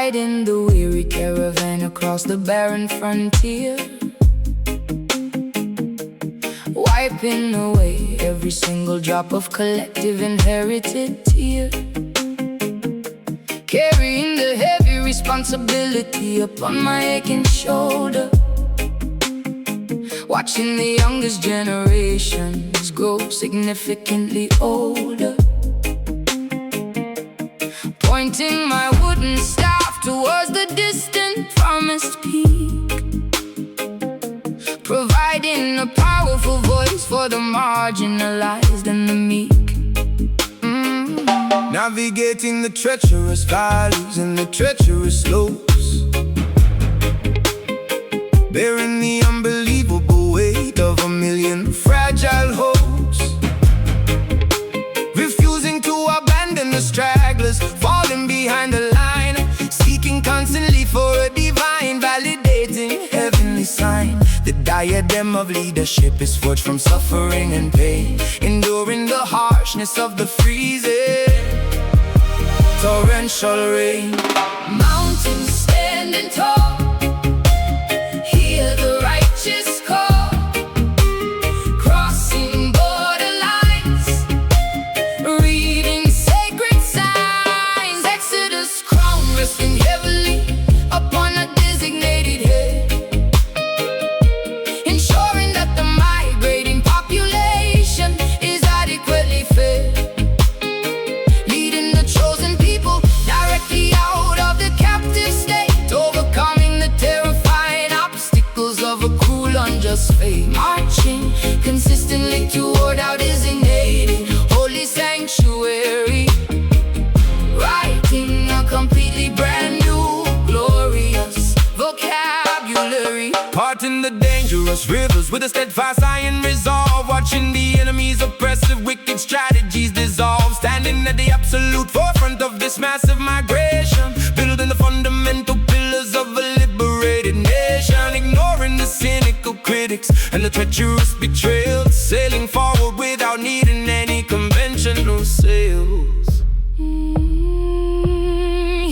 Guiding the weary caravan across the barren frontier, wiping away every single drop of collective inherited tear, carrying the heavy responsibility upon my aching shoulder, watching the youngest generations grow significantly older, pointing my wooden staff towards the distant promised peak, providing a powerful voice for the marginalized and the meek. Navigating the treacherous valleys and the treacherous slopes, bearing the unbelievable weight of a million fragile hopes, refusing to abandon the stragglers, falling behind the line, seeking constantly for a divine, validating heavenly sign. The diadem of leadership is forged from suffering and pain, enduring the harshness of the freezing torrential rain. Mountains standing tall, hear the righteous call, crossing borderlines, reading sacred signs. Exodus crown resting heavily upon a designated head, ensuring that the migrating population is adequately fed, leading the chosen people directly out of the captive state, overcoming the terrifying obstacles of a cruel, unjust fate, marching consistently toward our designated holy sanctuary, writing a completely brand new, glorious vocabulary, Parting the dangerous rivers with a steadfast iron resolve, watching the enemy's oppressive wicked strategies dissolve, standing at the absolute forefront of this massive migration, building the fundamental pillars of a liberated nation, ignoring the cynical critics and the treacherous betrayals, sailing forward without needing any conventional sails.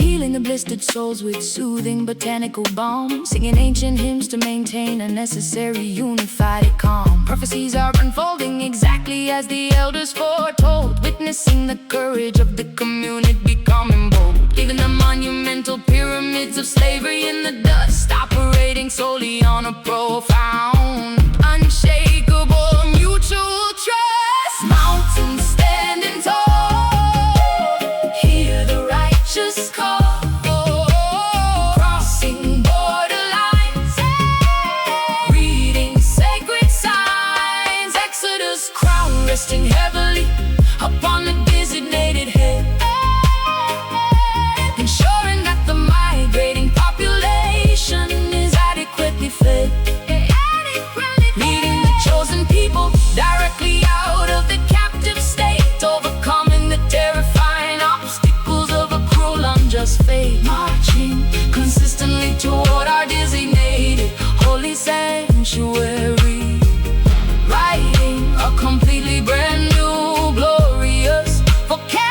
Healing the blistered souls with soothing botanical balm, singing ancient hymns to maintain a necessary unified calm. Prophecies are unfolding exactly as the elders foretold, witnessing the courage of the community becoming bold, leaving the monumental pyramids of slavery in the dust, operating solely on a profound, unshakable mutual trust. Mountains standing tall, hear the righteous call, crossing borderlines, reading sacred signs. Exodus crown resting heavily upon the designated head, ensuring that the migrating population is adequately fed, leading the chosen people directly out of the captive state, overcoming the terrifying obstacles of a cruel, unjust fate, marching consistently toward our designated holy sanctuary, writing a completely brand new, glorious vocabulary.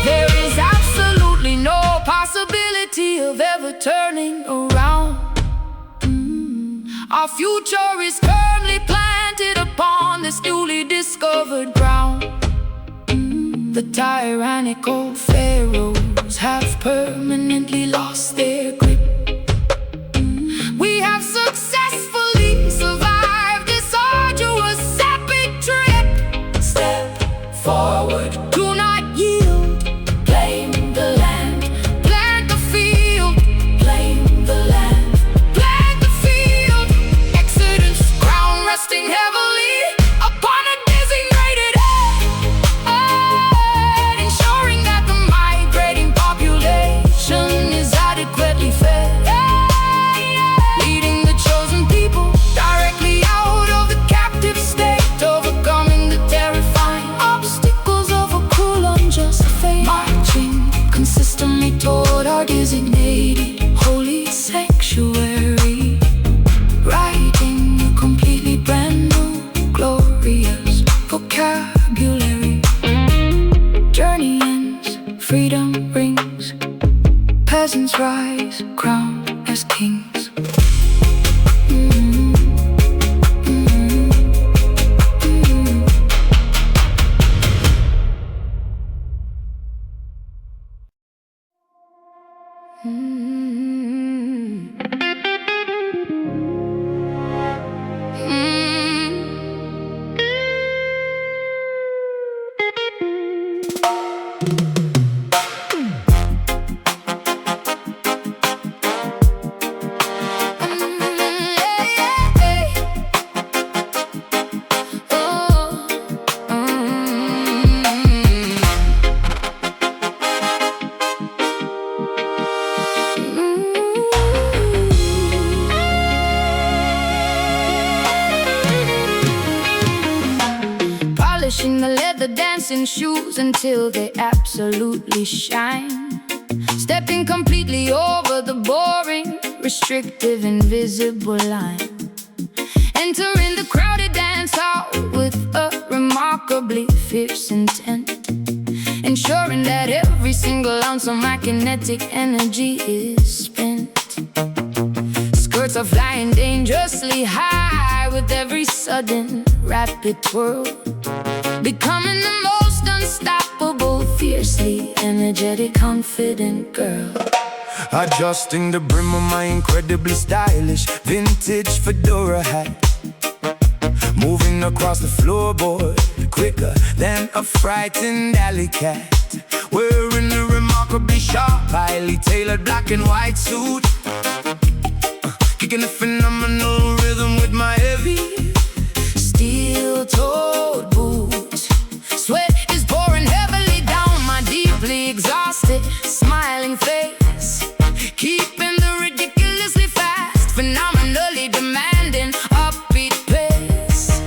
There is absolutely no possibility of ever turning around. Our future is firmly planted upon this newly discovered ground. The tyrannical pharaohs have permanently lost their grip. We have successfully survived this arduous epic trip. Step forward, do not yield, claim the land, plant the field, claim the land, plant the field. Exodus crown resting heavily upon a designated head, ensuring that the migrating population is adequately fed, crown as kings. Polishing the leather dancing shoes until they absolutely shine. Stepping completely over the boring, restrictive, invisible line. Entering the crowded dance hall with a remarkably fierce intent, ensuring that every single ounce of my kinetic energy is spent. Skirts are flying dangerously high with every sudden rapid twirl, becoming the most unstoppable, fiercely energetic, confident girl. Adjusting the brim of my incredibly stylish vintage fedora hat, moving across the floorboard quicker than a frightened alley cat. Wearing a remarkably sharp, highly tailored black and white suit, kicking a phenomenal rhythm with my heavy steel-toed boots. Sweat is pouring heavily down my deeply exhausted, smiling face, keeping the ridiculously fast, phenomenally demanding upbeat pace.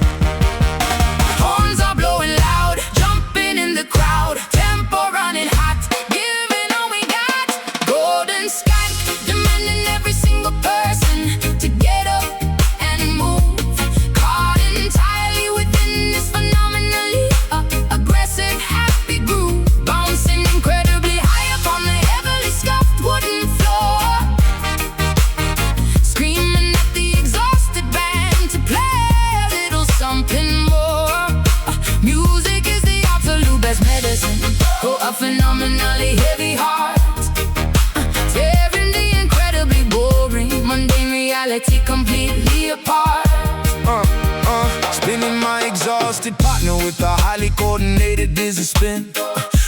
Horns are blowing loud, jumping in the crowd, tempo running hot, giving all we got. Golden sky demanding every single person to get up and move, caught entirely within this phenomenally aggressive, happy groove, bouncing incredibly high up on the heavily scuffed wooden floor, screaming at the exhausted band to play a little something more. Music is the absolute best medicine for a phenomenally heavy heart, tearing the incredibly boring, mundane reality completely apart. Spinning my exhausted partner with a highly coordinated dizzy spin,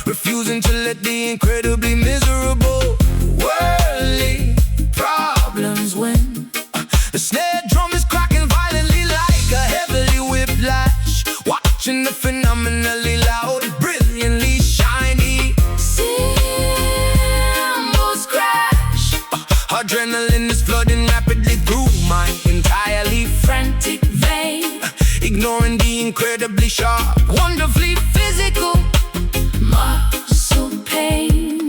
refusing to let the incredibly miserable worldly problems win. The snare drum is cracking violently like a heavily whiplash, watching the phenomenally loud, brilliantly shiny Cymbals crash, adrenaline is flooding rapidly through my entirely frantic vein, ignoring the incredibly sharp, wonderfully physical muscle pain.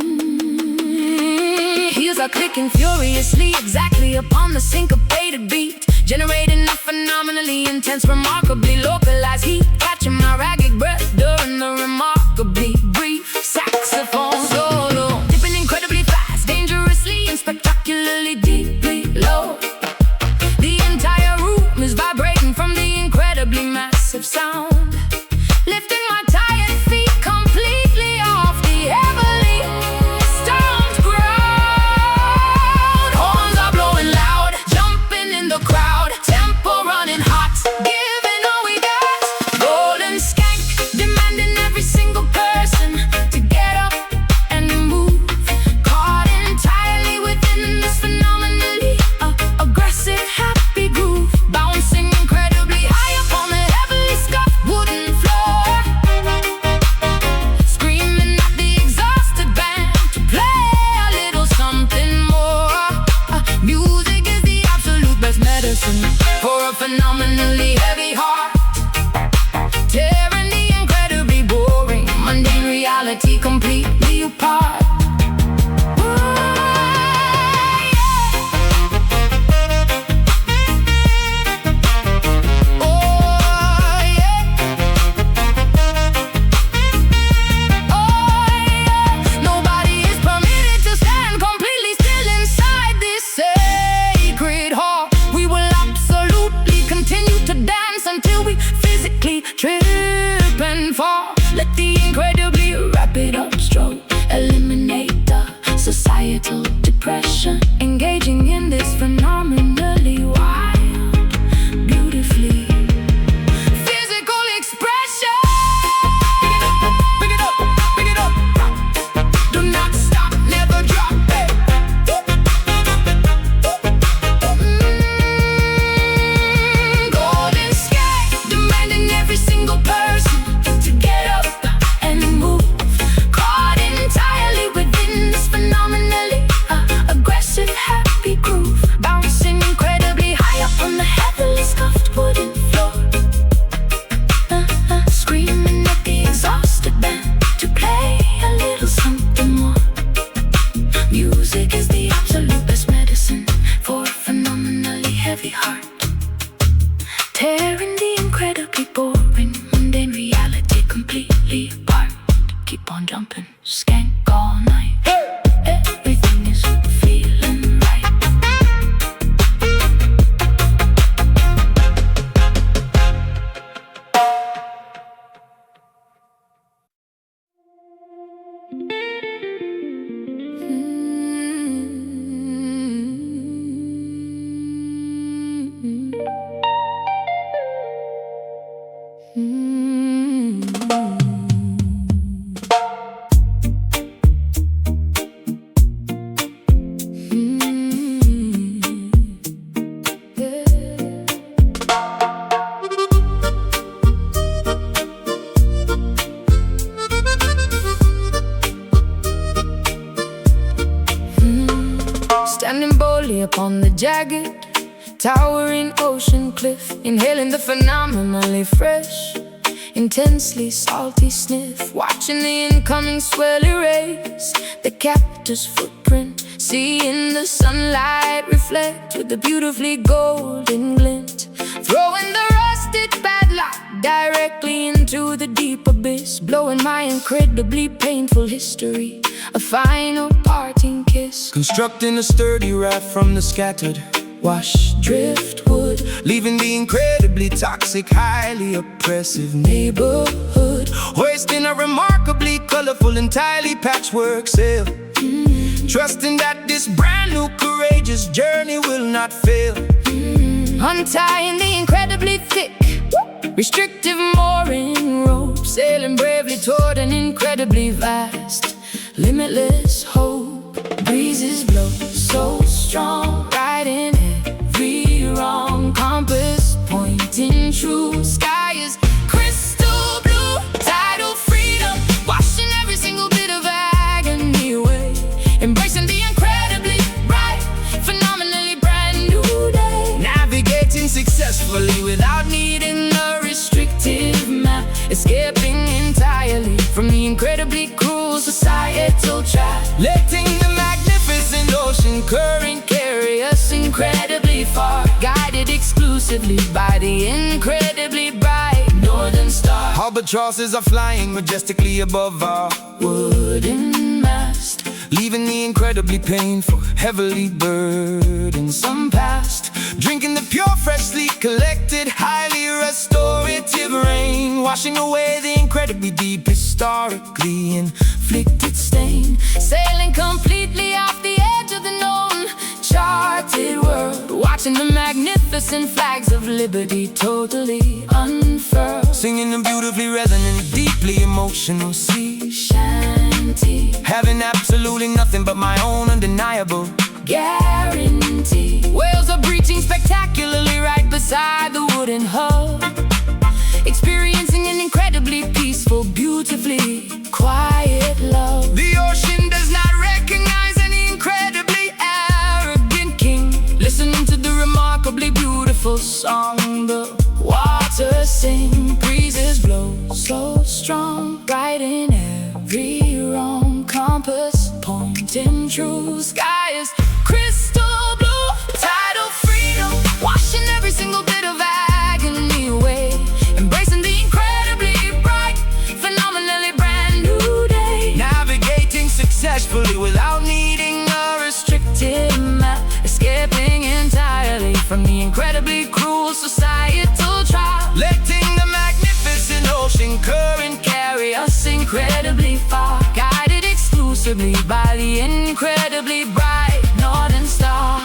Heels are clicking furiously exactly upon the syncopated beat, generating a phenomenally intense, remarkably localized heat, catching my ragged breath during the remarkably brief saxophone solo, dipping incredibly fast, dangerously and spectacularly deeply low. The entire room is vibrating from the incredibly massive sound, lifting my tired feet completely off the heavily stomped ground. Horns are blowing loud, jumping in the crowd, tempo running hot, giving all we got. Golden skank demanding every single person to get up and move, caught entirely within this phenomenally aggressive, happy groove, bouncing incredibly high up on the heavily scuffed wooden floor, screaming at the exhausted band to play a little something more. Music is the absolute best medicine for a phenomenally heavy heart, tearing the incredibly boring, mundane reality completely apart. Nobody is permitted to stand completely still inside this slowly upon the jagged, towering ocean cliff, inhaling the phenomenally fresh, intensely salty sniff, watching the incoming swell erase the captor's footprint, seeing the sunlight reflect with a beautifully golden glint, throwing the rusted padlock directly into the deep abyss, blowing my incredibly painful history a final parting kiss. Constructing a sturdy raft from the scattered wash driftwood, leaving the incredibly toxic, highly oppressive neighborhood, hoisting a remarkably colorful, entirely patchwork sail, trusting that this brand new courageous journey will not fail, untying the incredibly thick, restrictive mooring rope, sailing bravely toward an incredibly vast, limitless hope. Breezes blow so strong, right in every wrong compass, pointing true. Sky is crystal blue, tidal freedom, washing every single bit of agony away, embracing the incredibly bright, phenomenally brand new day, navigating successfully without needing a restrictive map, escaping entirely from the incredibly cruel societal trap, letting the magnificent ocean current carry us incredibly far, guided exclusively by the incredibly bright northern star. Albatrosses are flying majestically above our wooden mast, leaving the incredibly painful, heavily burdensome past, drinking the pure, freshly collected, highly restorative rain, washing away the incredibly deep, historically inflicted stain, sailing completely off the edge of the known charted world, watching the magnificent flags of liberty totally unfurled, singing a beautifully resonant, deeply emotional sea shanty, having absolutely nothing but my own undeniable guarantee. Whales are breaching spectacularly right beside the wooden hull, experiencing an incredibly peaceful, beautifully quiet love. The ocean does not recognize any incredibly arrogant king, listening to the remarkably beautiful song the water sing. Breezes blow so strong, right in every wrong compass, pointing true. Sky is crystal blue, tidal freedom, washing every single bit of agony away, embracing the incredibly bright, phenomenally brand new day, navigating successfully without needing a restrictive map, escaping entirely from the incredibly cruel societal trap, letting the magnificent ocean current carry us incredibly far, guided exclusively by the incredibly bright northern star.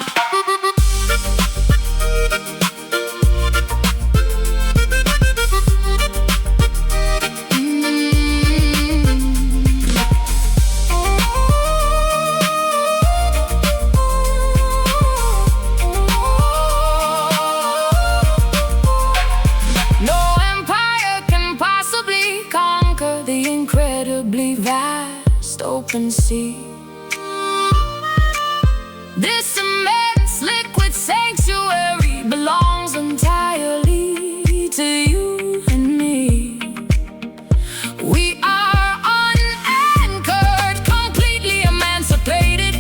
No empire can possibly conquer the incredibly vast open sea. This immense liquid sanctuary belongs entirely to you and me. We are unanchored, completely emancipated,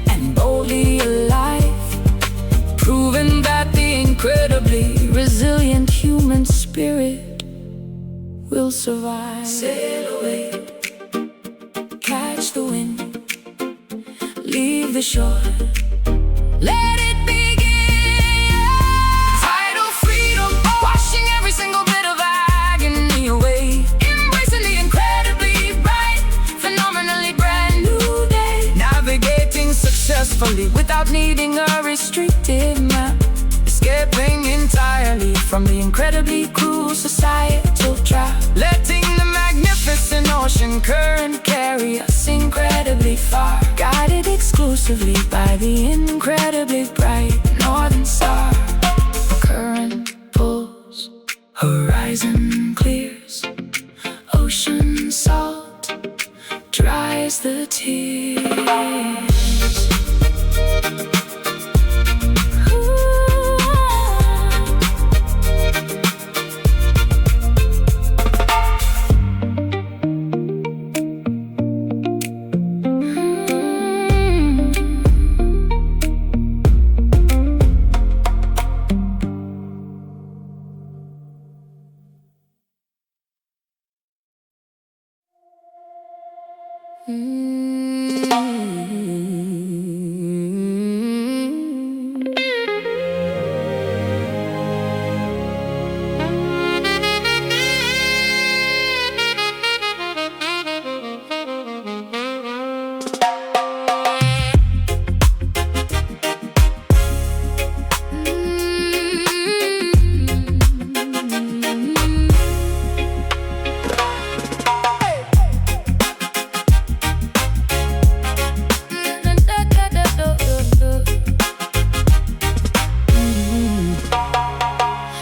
and boldly alive, proving that the incredibly resilient human spirit will survive. Sail away, catch the wind, leave the shore, let it begin. Tidal freedom, washing every single bit of agony away, embracing the incredibly bright, phenomenally brand new day, navigating successfully without needing a restrictive map, escaping entirely from the incredibly cruel societal trap, letting the magnificent ocean current carry us incredibly far, guided exclusively by the incredibly bright northern star. Current pulls, horizon clears, ocean salt dries the tears.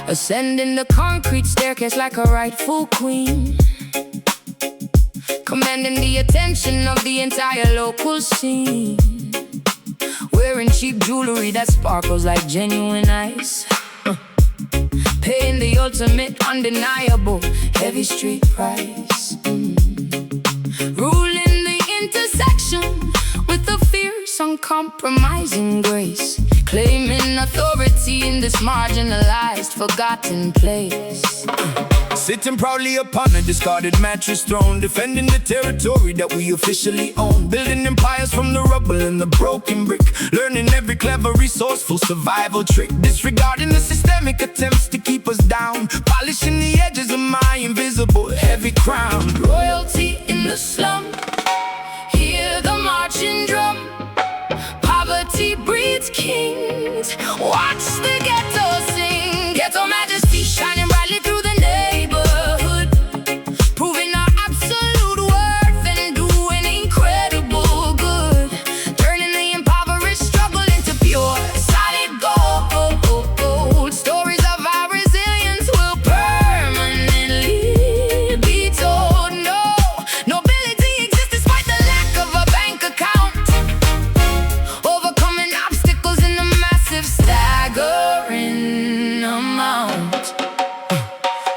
ascending the concrete staircase like a rightful queen, commanding the attention of the entire local scene, wearing cheap jewelry that sparkles like genuine ice, paying the ultimate undeniable heavy street price, ruling the intersection with a fierce uncompromising grace, claiming authority in this marginalized forgotten place. Sitting proudly upon a discarded mattress throne, defending the territory that we officially own, building empires from the rubble and the broken brick, learning every clever resourceful survival trick, disregarding the systemic attempts to keep us down, polishing the edges of my invisible heavy crown. Royalty in the slum, hear the marching drum, poverty breeds kings, watch the ghetto sing, ghetto majesty shining brightly through the neighborhood, proving our absolute worth and doing incredible good, turning the impoverished struggle into pure solid gold. Stories of our resilience will permanently be told. No, nobility exists despite the lack of a bank account, overcoming obstacles in a massive staggering amount.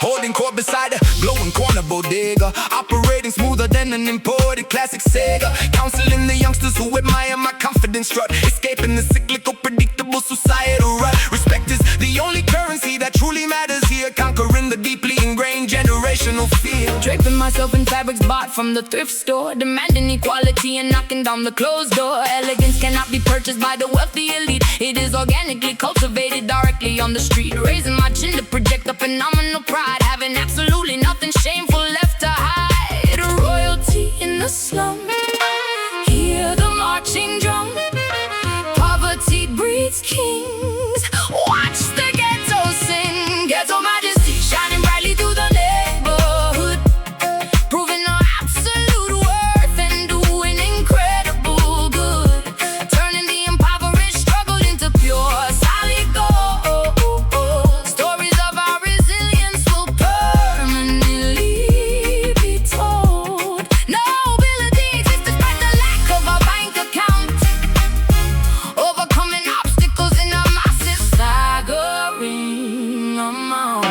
Holding court beside a glowing corner bodega, operating smoother than an imported classic Sega, counseling the youngsters who admire my confident strut, escaping the cyclical, predictable societal rut. Respect is the only currency that truly matters here, conquering the deeply ingrained generational fear. Draping myself in fabrics bought from the thrift store, demanding equality and knocking down the closed door. Elegance cannot be purchased by the wealthy elite, it is organically cultivated directly on the street, raising my chin to project a phenomenal pride, having absolutely nothing shameful left to hide. Royalty in the slum, hear the marching drum, poverty breeds kings, watch the ghetto sing, ghetto majesty shining brightly through the neighborhood, proving our absolute worth and doing incredible good, turning the impoverished struggle into pure solid gold. Stories of our resilience will permanently be told. Nobility exists despite the lack of a bank account, overcoming obstacles in a massive staggering amount.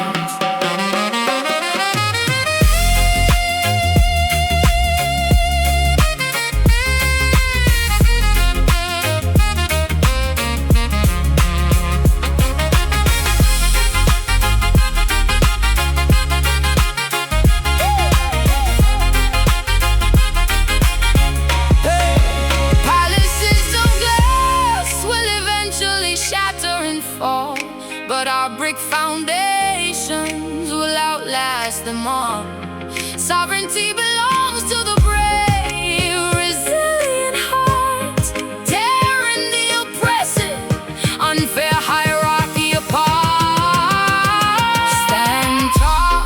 Palaces of glass will eventually shatter and fall, but our brick foundations will outlast them all. Sovereignty belongs to the brave, resilient heart, tearing the oppressive, unfair hierarchy apart. Stand tall,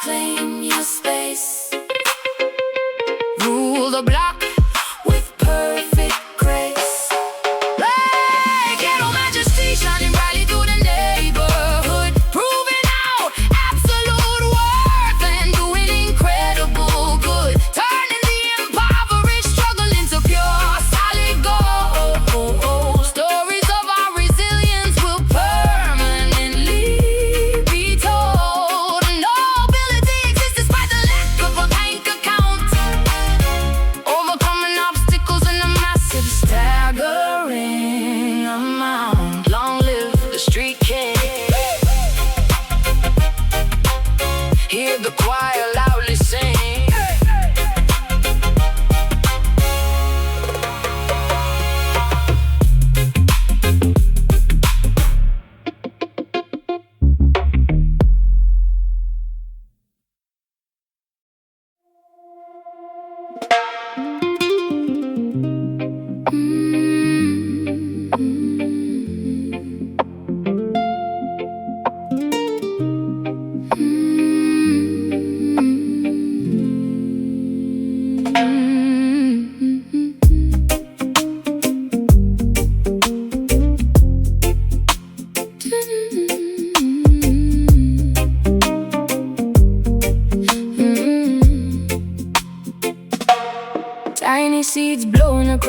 claim your space, rule the block with perfect grace. Hey, ghetto majesty shining brightly through the neighborhood, proving out absolute worth and doing incredible good.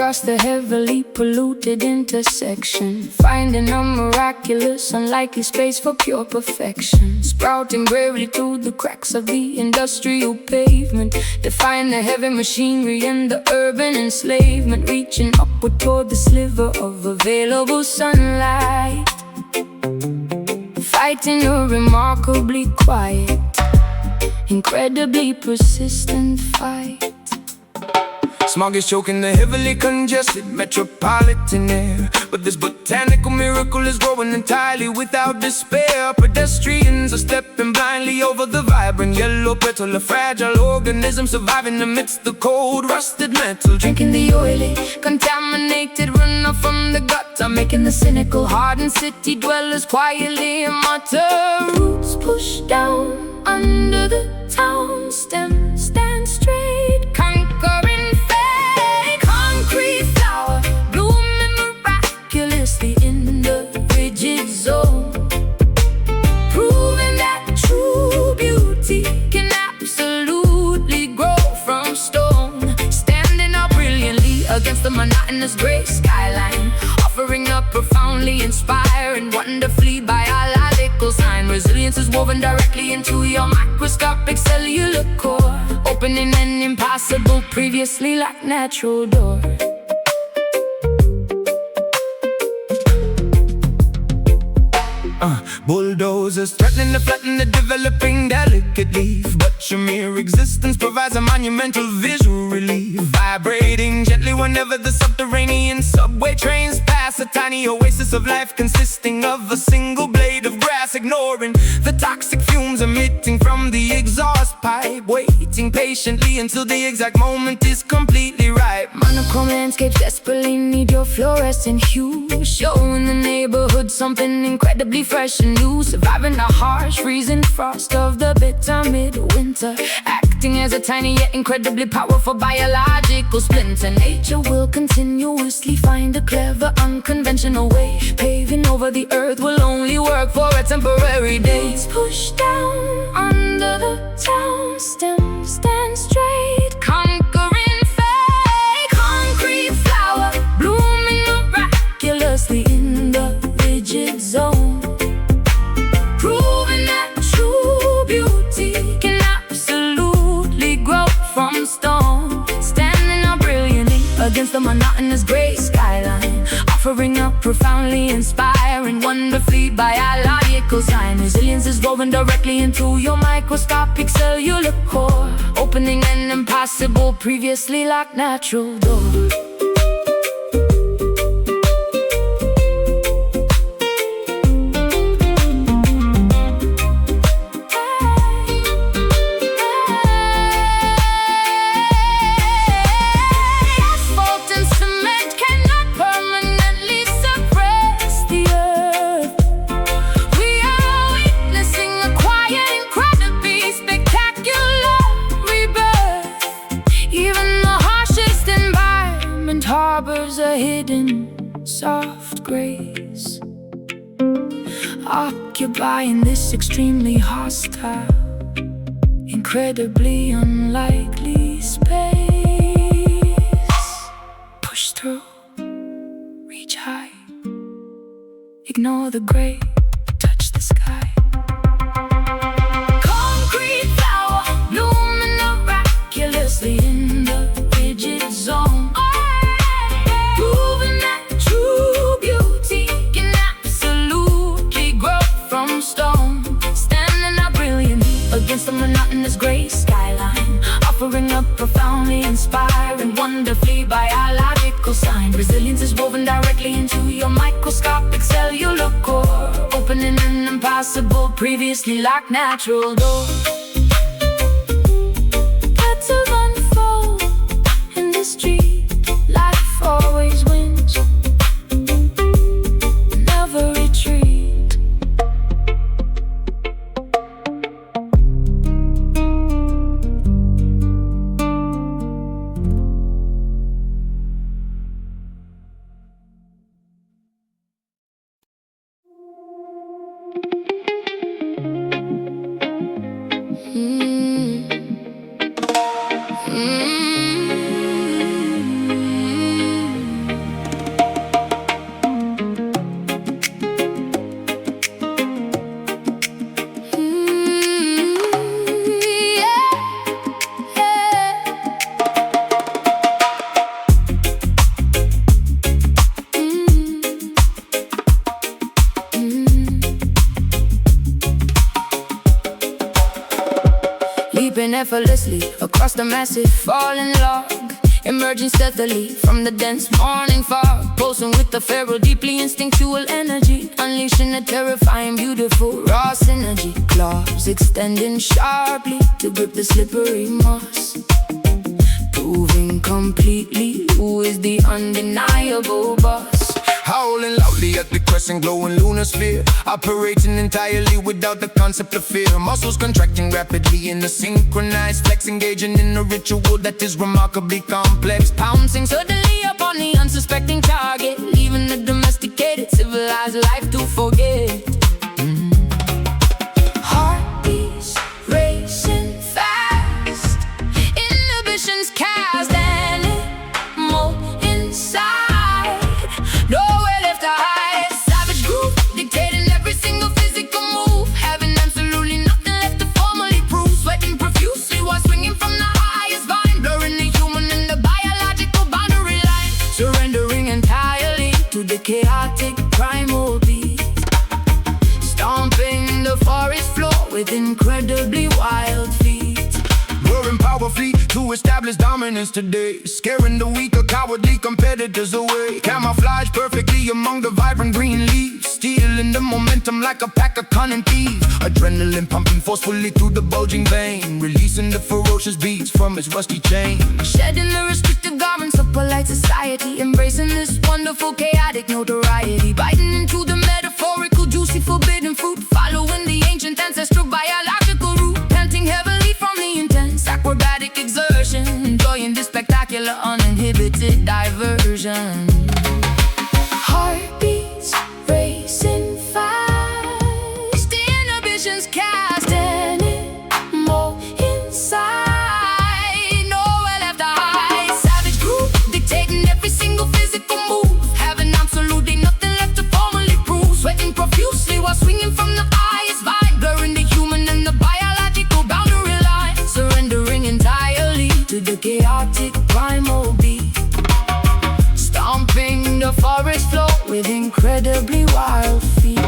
across the heavily polluted intersection, finding a miraculous, unlikely space for pure perfection. Sprouting bravely through the cracks of the industrial pavement, defying the heavy machinery and the urban enslavement, reaching upward toward the sliver of available sunlight, fighting a remarkably quiet, incredibly persistent fight. Smog is choking the heavily congested metropolitan air, but this botanical miracle is growing entirely without despair. Pedestrians are stepping blindly over the vibrant yellow petal, a fragile organism surviving amidst the cold, rusted metal. Drinking the oily, contaminated runoff from the gutter, making the cynical, hardened city dwellers quietly mutter. Roots pushed down under the town, stems stand straight, conquering fate. Concrete flower blooming miraculously in the rigid zone, proving that true beauty can absolutely grow from stone. Standing up brilliantly against the monotonous gray skyline, offering a profoundly inspiring, wonderfully biological sign. Resilience is woven directly into your microscopic cellular core, opening an impossible, previously locked natural door. Bulldozers threatening to flatten the developing delicate leaf, but your mere existence provides a monumental visual relief. Vibrating gently whenever the subterranean subway trains pass, a tiny oasis of life consisting of a single blade of grass, ignoring the toxic fumes emitting from the exhaust pipe, waiting patiently until the exact moment is completely ripe. Monochrome landscapes desperately need your fluorescent hue, showing the neighborhood something incredibly fresh and new, surviving the harsh freezing frost of the bitter midwinter, acting as a tiny yet incredibly powerful biological splinter. Nature will continuously find a clever, unconventional way, paving over the earth will only work for a temporary day. It's pushed down under the town, stems stand straight, conquering fate. Concrete flower blooming miraculously in the rigid zone, proving that true beauty can absolutely grow from stone. Standing up brilliantly against the monotonous gray skyline, offering a profoundly inspiring, wonderfully biological sign. Resilience is woven directly into your microscopic cellular core, opening an impossible, previously locked natural door. Harbors a hidden, soft grace, occupying this extremely hostile, incredibly unlikely space. Push through, reach high, ignore the gray, touch the sky. Concrete flower blooming miraculously in the rigid zone, against the monotonous gray skyline, offering a profoundly inspiring, wonderfully biological sign. Resilience is woven directly into your microscopic cellular core, opening an impossible, previously locked natural door. Petals unfold in the street, life always wins, never retreat. Sweeping effortlessly across the massive falling log, emerging stealthily from the dense morning fog, pulsing with the feral, deeply instinctual energy, unleashing a terrifying, beautiful, raw synergy. Claws extending sharply to grip the slippery moss, proving completely who is the undeniable boss. Howling loudly at the crescent glowing lunar sphere, operating entirely without the concept of fear. Muscles contracting rapidly in a synchronized flex, engaging in a ritual that is remarkably complex. Pouncing suddenly upon the unsuspecting target, leaving the domesticated, civilized life to forget. Heartbeats racing fast, inhibitions cast, and it more inside. Nowhere left to hide. Savage groove dictating every single physical move, having absolutely nothing left to formally prove. Sweating profusely while swinging from the highest vine, blurring the human and the biological boundary line, surrendering entirely to the chaotic primal beat, stomping the forest floor with incredibly wild feet. Whirring powerfully to establish dominance today, scaring the weaker, cowardly competitors away. Camouflage perfectly among the vibrant green leaves, stealing the momentum like a pack of cunning thieves. Adrenaline pumping forcefully through the bulging vein, releasing the ferocious beats from its rusty chain. Shedding the restrictive garments of polite society, embracing this wonderful chaotic notoriety, biting into the metaphorical juicy forbidden fruit, following the ancient ancestral biological route, panting heavily from the intense acrobatic exertion, enjoying this spectacular uninhibited diversion. Heartbeats racing fast, the inhibitions cast, and it more inside. Nowhere left to hide. Savage groove dictating every single physical move, having absolutely nothing left to formally prove. Sweating profusely while swinging from the highest vine, blurring the human and the biological boundary line, surrendering entirely to the chaotic primal beat, stomping the forest floor with incredibly wild feet.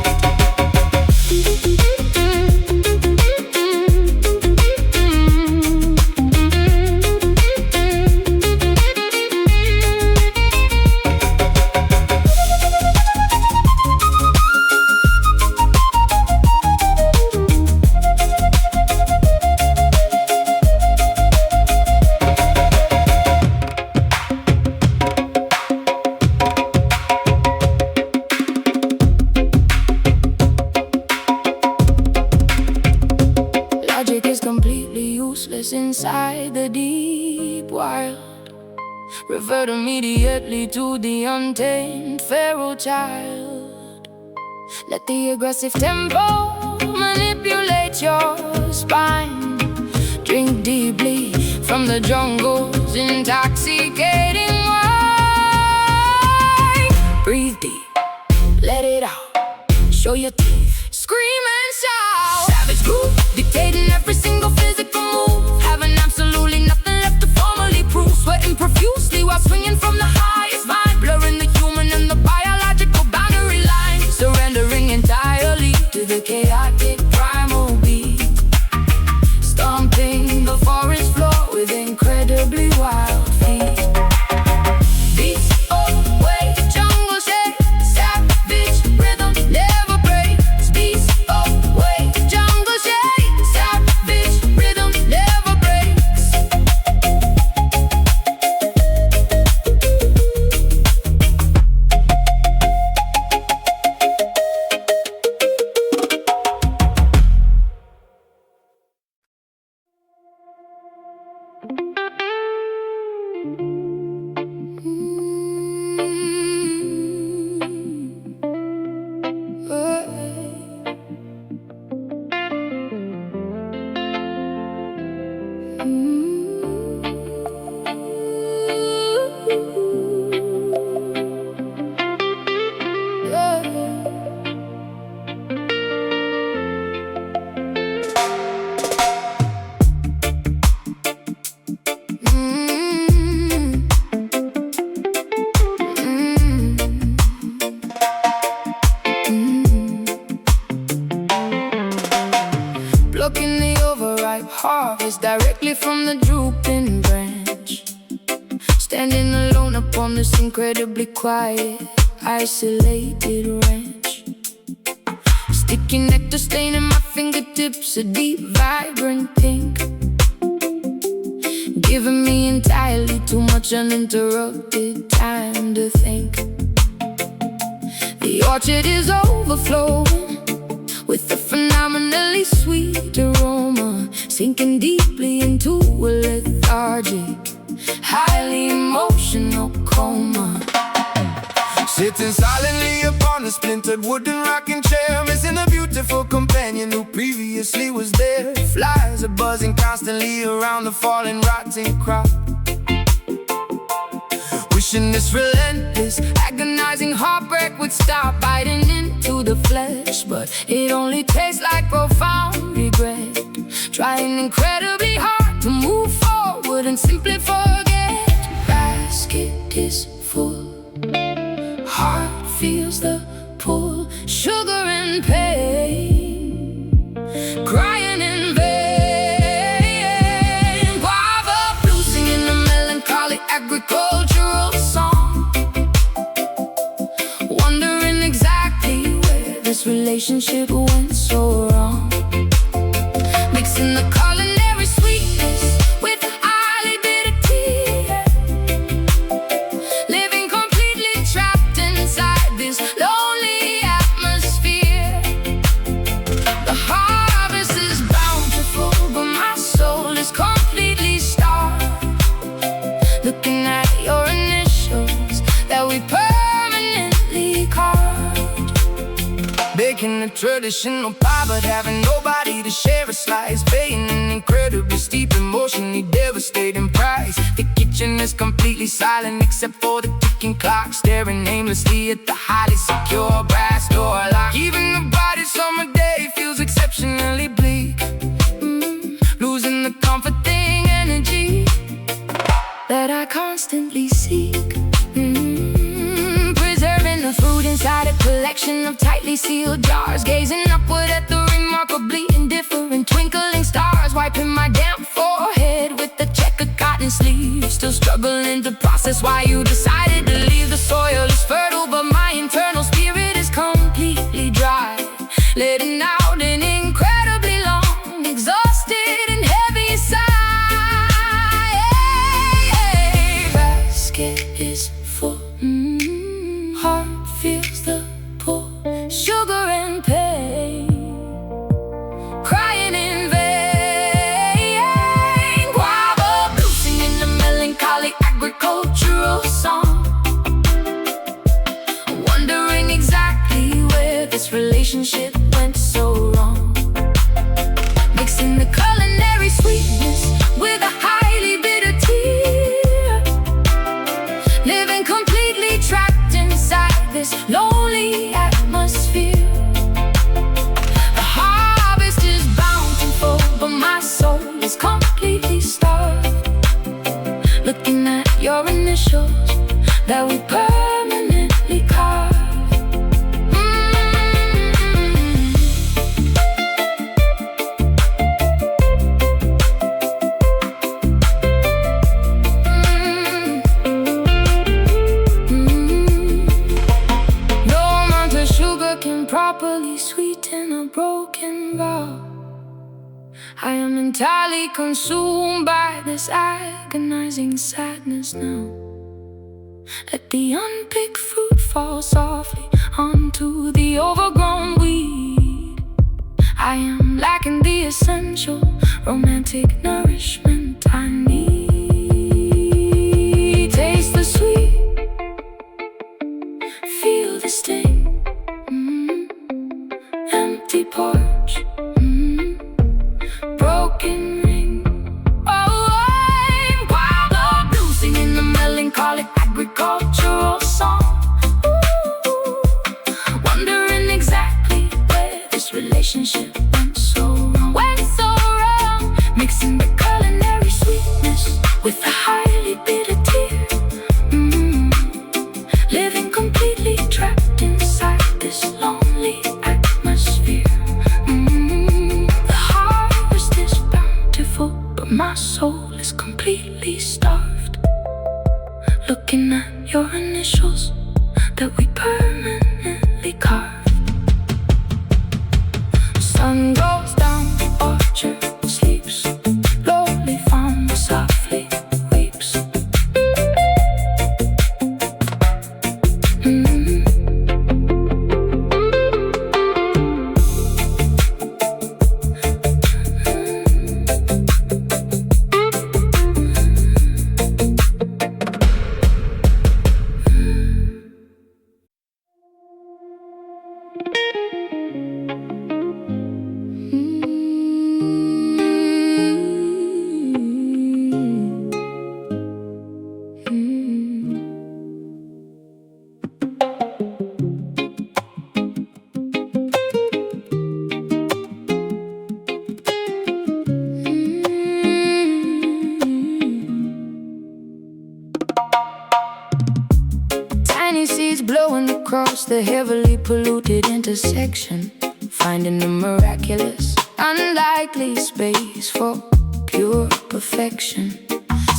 Logic is completely useless inside the deep wild. Revert immediately to the untamed feral child. Let the aggressive tempo manipulate your spine. Drink deeply from the jungle's intoxicating wine. Breathe deep, let it out, show your teeth, scream and shout. Savage groove dictating every single physical move, having absolutely nothing left to formally prove. Sweating profusely while swinging from the highest vine, blurring the human and the biological boundary line, surrendering entirely to the chaotic primal beat, stomping the forest floor with incredibly wild feet. Beats away, jungle shake, savage rhythm never breaks. Beats away, jungle shake, savage rhythm never breaks. directly from the drooping branch, standing alone upon this incredibly quiet, isolated ranch. Sticky nectar staining my fingertips, a deep, vibrant pink, giving me entirely too much uninterrupted time to think. The orchard is overflowing with a phenomenally sweet aroma, sinking deeply into a lethargic, highly emotional coma. Sitting silently upon a splintered wooden rocking chair, missing a beautiful companion who previously was there. Flies are buzzing constantly around the fallen, rotting crop, wishing this relentless, agonizing heartbreak would stop biting into the flesh. But it only tastes like profound regret, trying incredibly hard to move forward and simply forget. Basket is full, heart feels the pull, sugar and pain, crying in vain. Guava blue singing a melancholy agricultural song, wondering exactly where this relationship went so wrong. Mixing the culinary sweetness with highly bitter tea, living completely trapped inside this lonely atmosphere. The harvest is bountiful, but my soul is completely starved, looking at your initials that we permanently carved. Baking a traditional pie, but having nobody to share a slice, paying an incredibly steep, emotionally devastating price. The kitchen is completely silent except for the ticking clock, staring aimlessly at the highly secure brass door lock. Even the brightest summer day feels exceptionally bleak, losing the comforting energy that I constantly seek. Preserving the food inside a collection of tightly sealed jars, gazing upward at the remarkably indifferent twinkling stars, wiping my damp forehead with the checkered cotton sleeve, still struggling to process why you decided to leave. The soil is fertile, but my internal spirit is completely dry, letting out an incredibly long, exhausted and heavy sigh. Basket is full, heart feels the pull, sugar and pain, crying in vain. Guava blue singing a melancholy agricultural song, wondering exactly where this relationship went so wrong. Mixing the culinary sweetness with a highly bitter tear, living completely trapped inside this lonely atmosphere. The harvest is bountiful, but my soul is completely starved, looking at your initials that we permanently carved. No amount of sugar can properly sweeten a broken vow. I am entirely consumed by this agonizing sadness now. Let the unpicked fruit fall softly onto the overgrown weed. I am lacking the essential romantic nourishment I need. Taste the sweet, feel the sting, empty porch, broken ring. Oh, I'm guava blue singing a melancholic agricultural song, wondering exactly where this relationship went so wrong. Mixing the culinary sweetness with a highly bitter tear, living completely trapped inside this lonely atmosphere. looking at your initials that we permanently carve. Sun goes down, orchard sleeps, lowly farm softly weeps. Tiny seeds blowing across the heavily polluted intersection, finding the miraculous, unlikely space for pure perfection.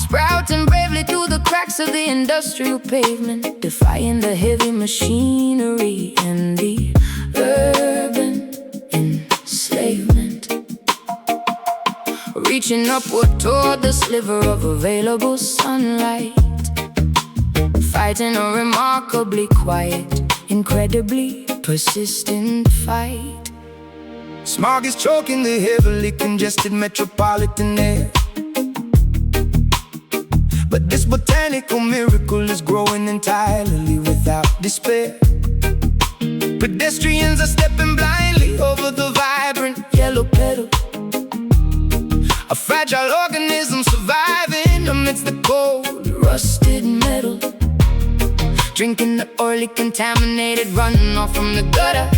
Sprouting bravely through the cracks of the industrial pavement, defying the heavy machinery and the urban enslavement. Reaching upward toward the sliver of available sunlight, fighting a remarkably quiet, incredibly persistent fight. Smog is choking the heavily congested metropolitan air, but this botanical miracle is growing entirely without despair. Pedestrians are stepping blindly over the vibrant yellow petal, a fragile organism surviving amidst the cold, Rusted metal, drinking the oily contaminated runoff from the gutter,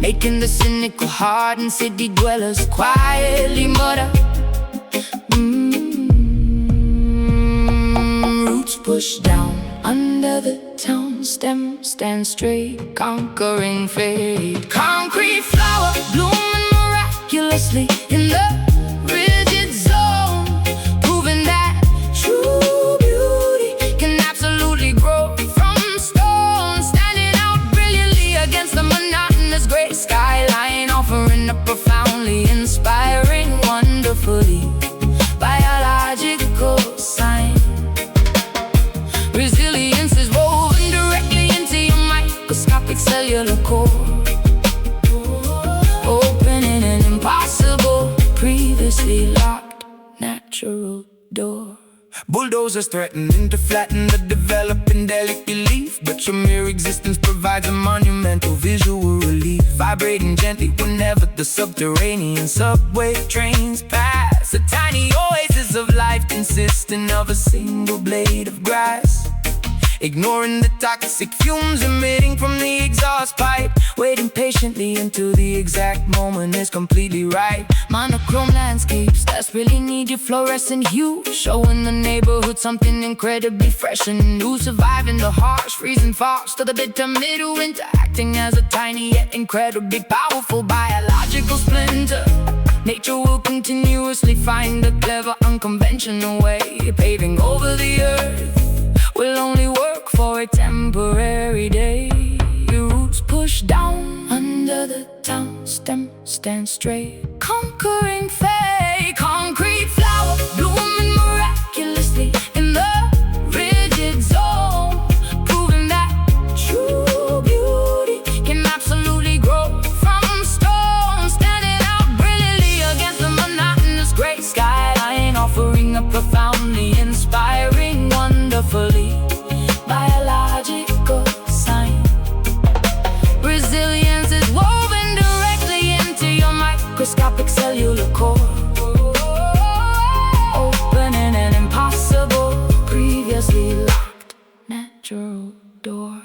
making the cynical hardened city dwellers quietly mutter. Roots pushed down under the town stem, stand straight, conquering fate. Concrete flower blooming miraculously in the rigid zone, proving that true beauty can absolutely grow from stone, standing out brilliantly against the monotonous gray skyline, offering a profoundly inspiring, wonderfully biological sign. Resilience is woven directly into your microscopic cellular core, opening an impossible, previously locked natural door. bulldozers threatening to flatten the developing delicate leaf, but your mere existence provides a monumental visual relief, vibrating gently whenever the subterranean subway trains pass. A tiny oasis of life consisting of a single blade of grass, ignoring the toxic fumes emitting from the exhaust pipe, waiting patiently until the exact moment is completely right. Monochrome landscapes desperately need your fluorescent hue, showing the neighborhood something incredibly fresh and new, surviving the harsh freezing fogs to the bitter midwinter, acting as a tiny yet incredibly powerful biological splinter. Nature will continuously find a clever, unconventional way, paving over the earth will only work for a temporary day. Your roots push down under the town stem, stand straight, conquering fate. Concrete flower blooming miraculously in the rigid zone, proving that true beauty can absolutely grow from stone, standing out brilliantly against the monotonous gray skyline, offering a profoundly inspiring, wonderfully biological sign. Resilience is woven directly into your microscopic cellular core, opening an impossible, previously locked natural door.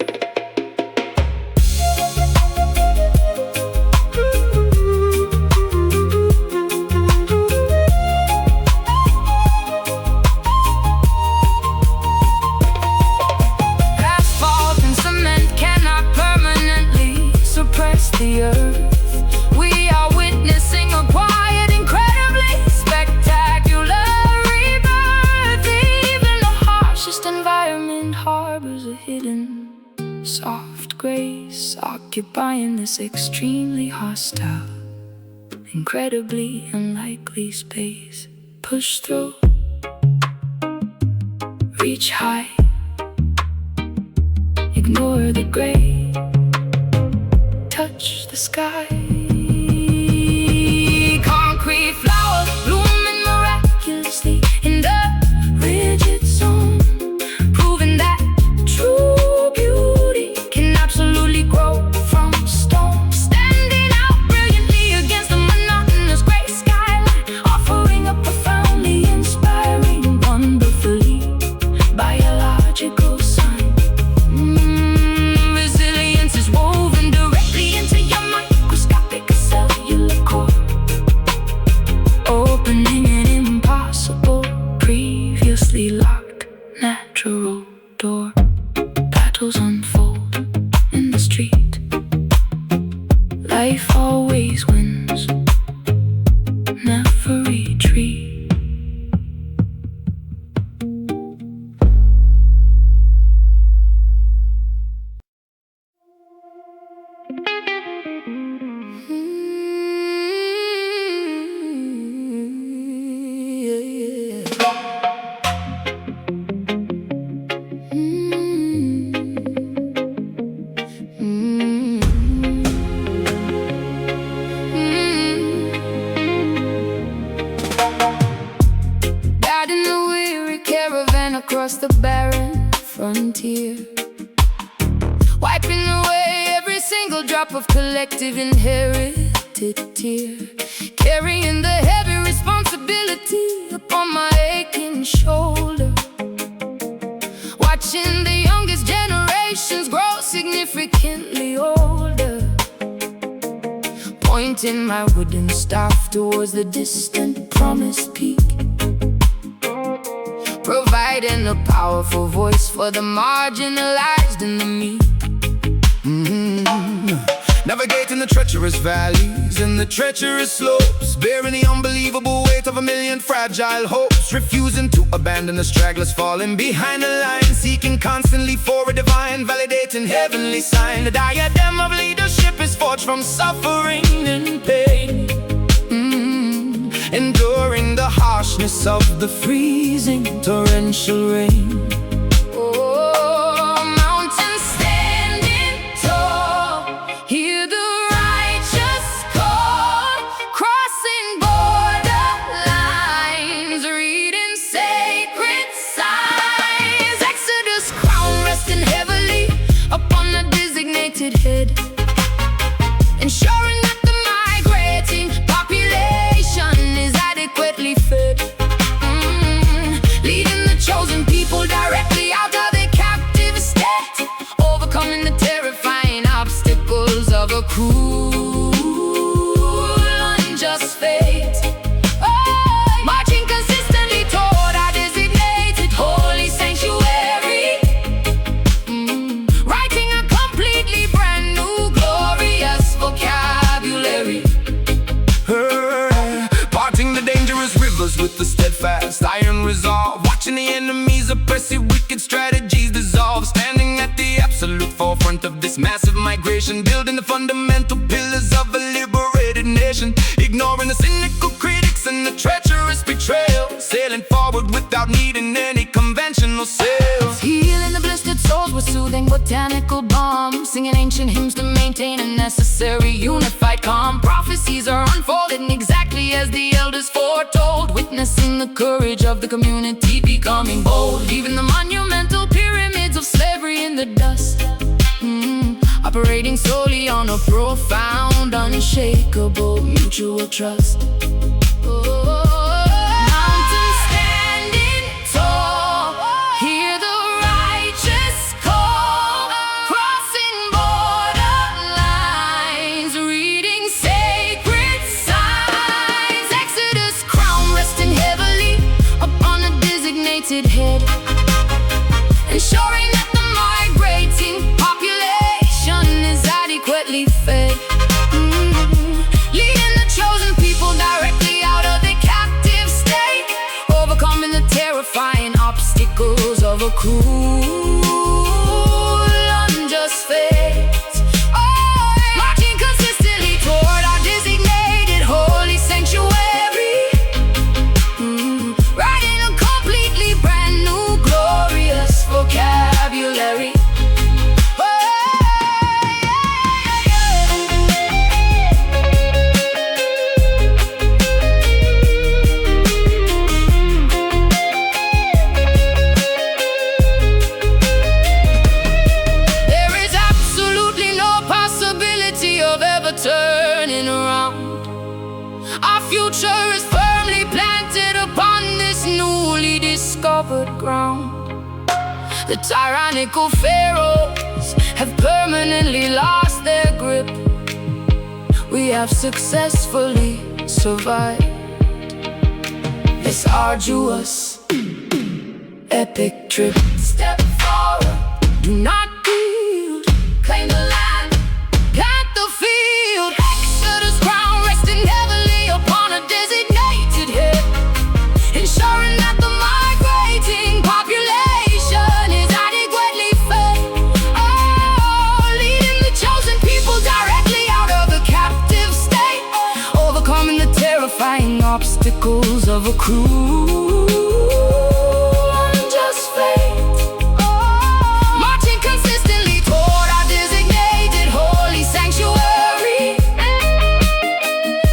The earth, we are witnessing a quiet, incredibly spectacular rebirth. Even the harsh us, occupying this extremely hostile, incredibly unlikely space. Push through, reach high, ignore the gray, touch the sky. Concrete flowers blooming miraculously in the rigid zone, proving that true beauty can absolutely grow from stone. Standing out brilliantly against the monotonous gray skyline, offering a profoundly inspiring, wonderfully biological sign. Resilience is woven directly into your microscopic cellular core, opening an impossible, previously locked natural door. Battles unfold in the street. Life always wins, never retreat. Guiding the weary caravan across the barren frontier, wiping away every single drop of collective inherited tear, carrying the heavy responsibility upon my aching shoulder, watching the youngest generations grow significantly older, pointing my wooden staff towards the distant promised peak, providing a powerful voice for the marginalized and the meek. Navigating the treacherous valleys and the treacherous slopes, bearing the unbelievable weight of a million fragile hopes, refusing to abandon the stragglers falling behind the line, seeking constantly for a divine, validating heavenly sign. The diadem of leadership is forged from suffering and pain, enduring the harshness of the freezing torrential rain. Head, ensuring that the migrating population is adequately fed, leading the chosen people directly out of their captive state, overcoming the terrifying obstacles of a cruel, unjust fate. Marching consistently toward our designated holy sanctuary, writing a completely brand new glorious vocabulary. Parting the dangerous rivers with the steadfast iron resolve, watching the enemy's oppressive wicked strategies dissolve, standing at the absolute forefront of this massive migration, building the fundamental pillars of a liberated nation, ignoring the cynical critics and the treacherous betrayal, sailing forward without needing any conventional sails. Healing the blistered souls with soothing botanical balm, singing ancient hymns to maintain a necessary unified calm. Prophecies are unfolding exactly as the elders foretold, witnessing the courage of the community becoming bold, leaving the monumental pyramids of slavery in the dust, operating solely on a profound, unshakable mutual trust. Mountains standing tall, hear the righteous call, crossing borderlines, reading sacred signs. Exodus crown resting heavily upon a designated head, ensuring that the migrating population is adequately fed, leading the chosen people directly out of their captive state, overcoming the terrifying obstacles of a cruel, unjust fate. Oh, undiscovered ground. The tyrannical pharaohs have permanently lost their grip. We have successfully survived this arduous, epic trip. Step forward, do not yield. Claim the land, plant the field. Exodus crown resting heavily upon a designated hip, ensuring that the migrating population is adequately fed. Oh, leading the chosen people directly out of the captive state, overcoming the terrifying obstacles of a cruel, unjust fate. Marching consistently toward our designated holy sanctuary,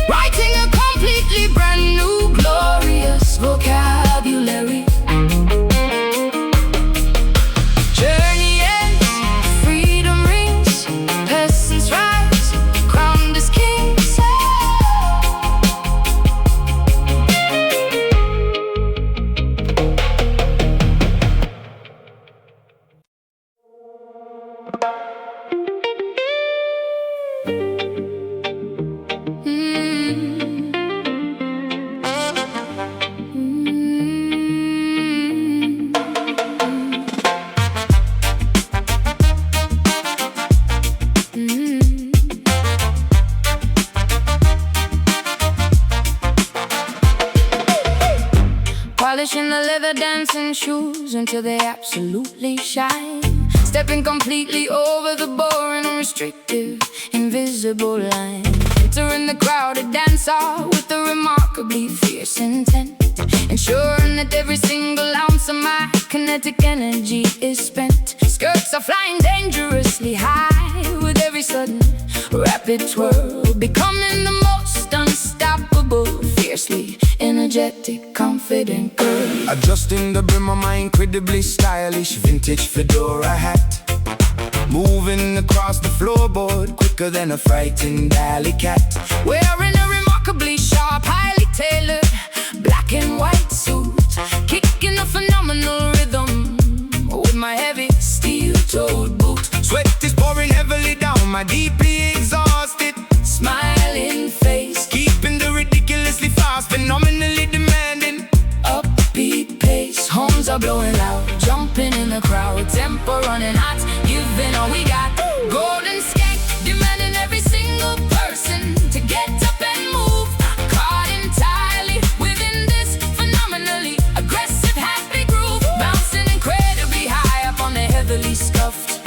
writing a completely brand new glorious vocabulary. Journey ends, freedom rings, peasants rise, crowned as kings. Polishing the leather dancing shoes until they absolutely shine, stepping completely over the boring, restrictive, invisible line. Entering the crowded dance hall with a remarkably fierce intent, ensuring that every single ounce of my kinetic energy is spent. Skirts are flying dangerously high with every sudden rapid twirl, becoming the most unstoppable, fiercely energetic, confident girl. Adjusting the brim of my incredibly stylish vintage fedora hat, moving across the floorboard quicker than a frightened alley cat. Wearing a remarkably sharp, highly tailored black and white suit, kicking a phenomenal rhythm with my heavy steel-toed boot. Sweat is pouring heavily down my deeply exhausted Smiling face, keeping the ridiculously fast, phenomenally demanding upbeat pace. Horns are blowing loud, jumping in the crowd, tempo running hot, giving all we got. Golden skank, demanding every single person to get up and move. Caught entirely within this phenomenally aggressive, happy groove, bouncing incredibly high up on the heavily scuffed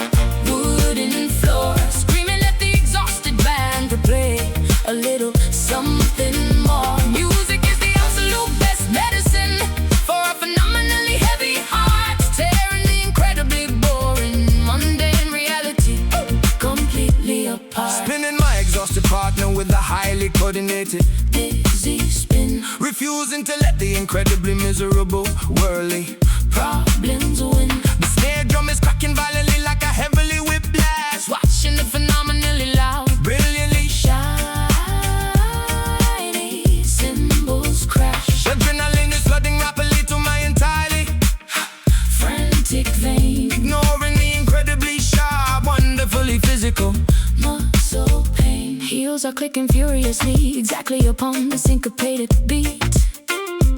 wooden floor, screaming at the exhausted band to play a little something more. Music is the absolute best medicine for a phenomenally heavy heart, tearing the incredibly boring, mundane reality completely apart. Spinning my exhausted partner with a highly coordinated Dizzy spin, refusing to let the incredibly miserable whirly problems win. the snare drum is cracking violently like a heavily whipped blast, Watching the phenomenally loud, brilliantly shiny cymbals crash. adrenaline is flooding rapidly to my entirely Frantic vein, ignoring the incredibly sharp, wonderfully physical. muscle pain. Heels are clicking furiously, exactly upon the syncopated beat,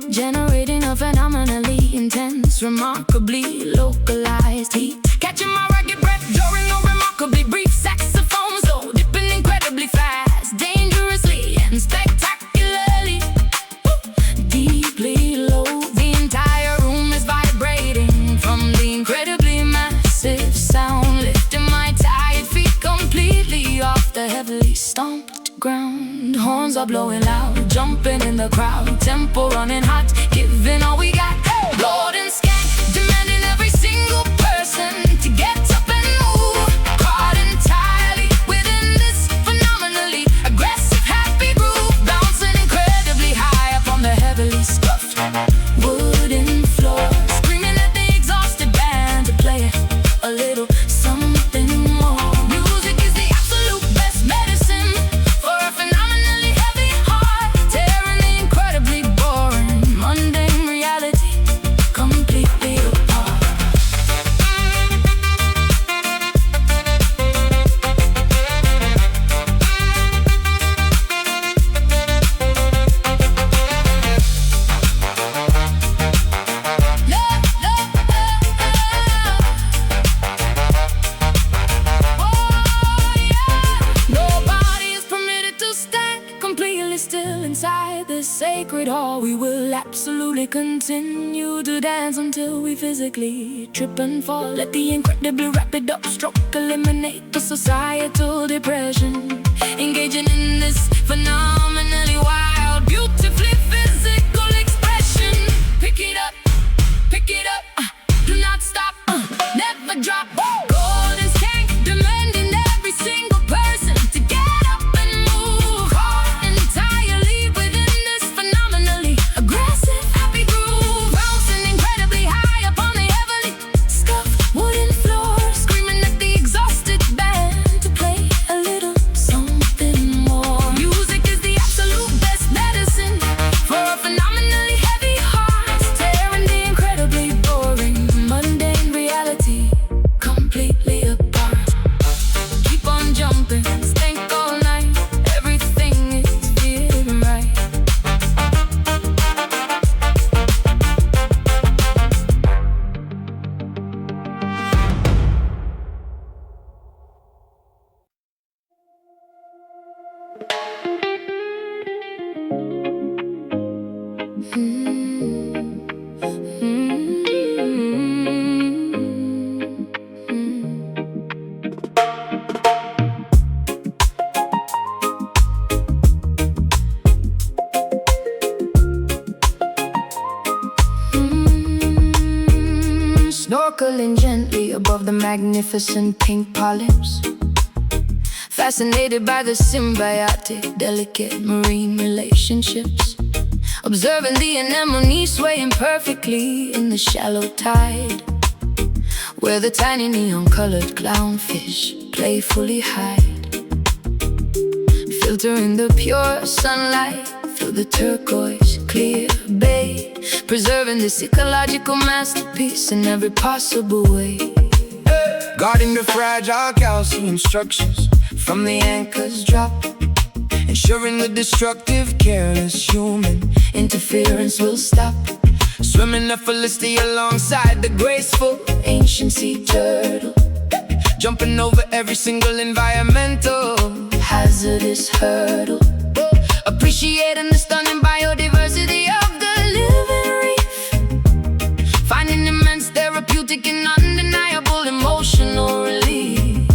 generating a phenomenally intense, remarkably localized heat. Catching my ragged breath during a remarkably brief saxophone solo, dipping incredibly fast, dangerously and spectacularly, deeply low. The entire room is vibrating from the incredibly massive sound, lifting my tired feet completely off the heavily stomped ground. Horns are blowing loud, jumping in the crowd, tempo running hot, giving all we got. Golden skank, demanding every single person to get up and move. Caught entirely within this phenomenally aggressive, happy groove, bouncing incredibly high up on the heavily scuffed wooden floor, screaming at the exhausted band to play a little something more. Music is the absolute best medicine for a phenomenally heavy heart, tearing the incredibly boring, mundane reality complete sacred hall. We will absolutely continue to dance until we physically trip and fall. Let the incredibly rapid upstroke eliminate the societal depression. Engaging in this phenomenally wild, beautifully physical expression. Pick it up, do not stop, never drop. Gold is king, demanding every single person to get up and move. Caught entirely within this phenomenally aggressive, happy groove. Bouncing incredibly high up on the heavily scuffed wooden floor, screaming at the exhausted band to play a little something more. Music is the absolute best medicine for a phenomenally heavy heart, tearing the incredibly boring, mundane reality completely apart. Keep on jumping, stank all night, everything is feeling right. Snorkeling gently above the magnificent pink polyps, fascinated by the symbiotic, delicate marine relationships. Observing the anemone swaying perfectly in the shallow tide, where the tiny neon-colored clownfish playfully hide, filtering the pure sunlight through the turquoise clear bay, preserving this ecological masterpiece in every possible way. Guarding the fragile calcium structures from the anchor's drop, ensuring the destructive, careless human Interference will stop. swimming effortlessly alongside the graceful Ancient sea turtle, jumping over every single environmental hazardous hurdle, appreciating the stunning biodiversity of the living reef, finding immense therapeutic and undeniable emotional relief.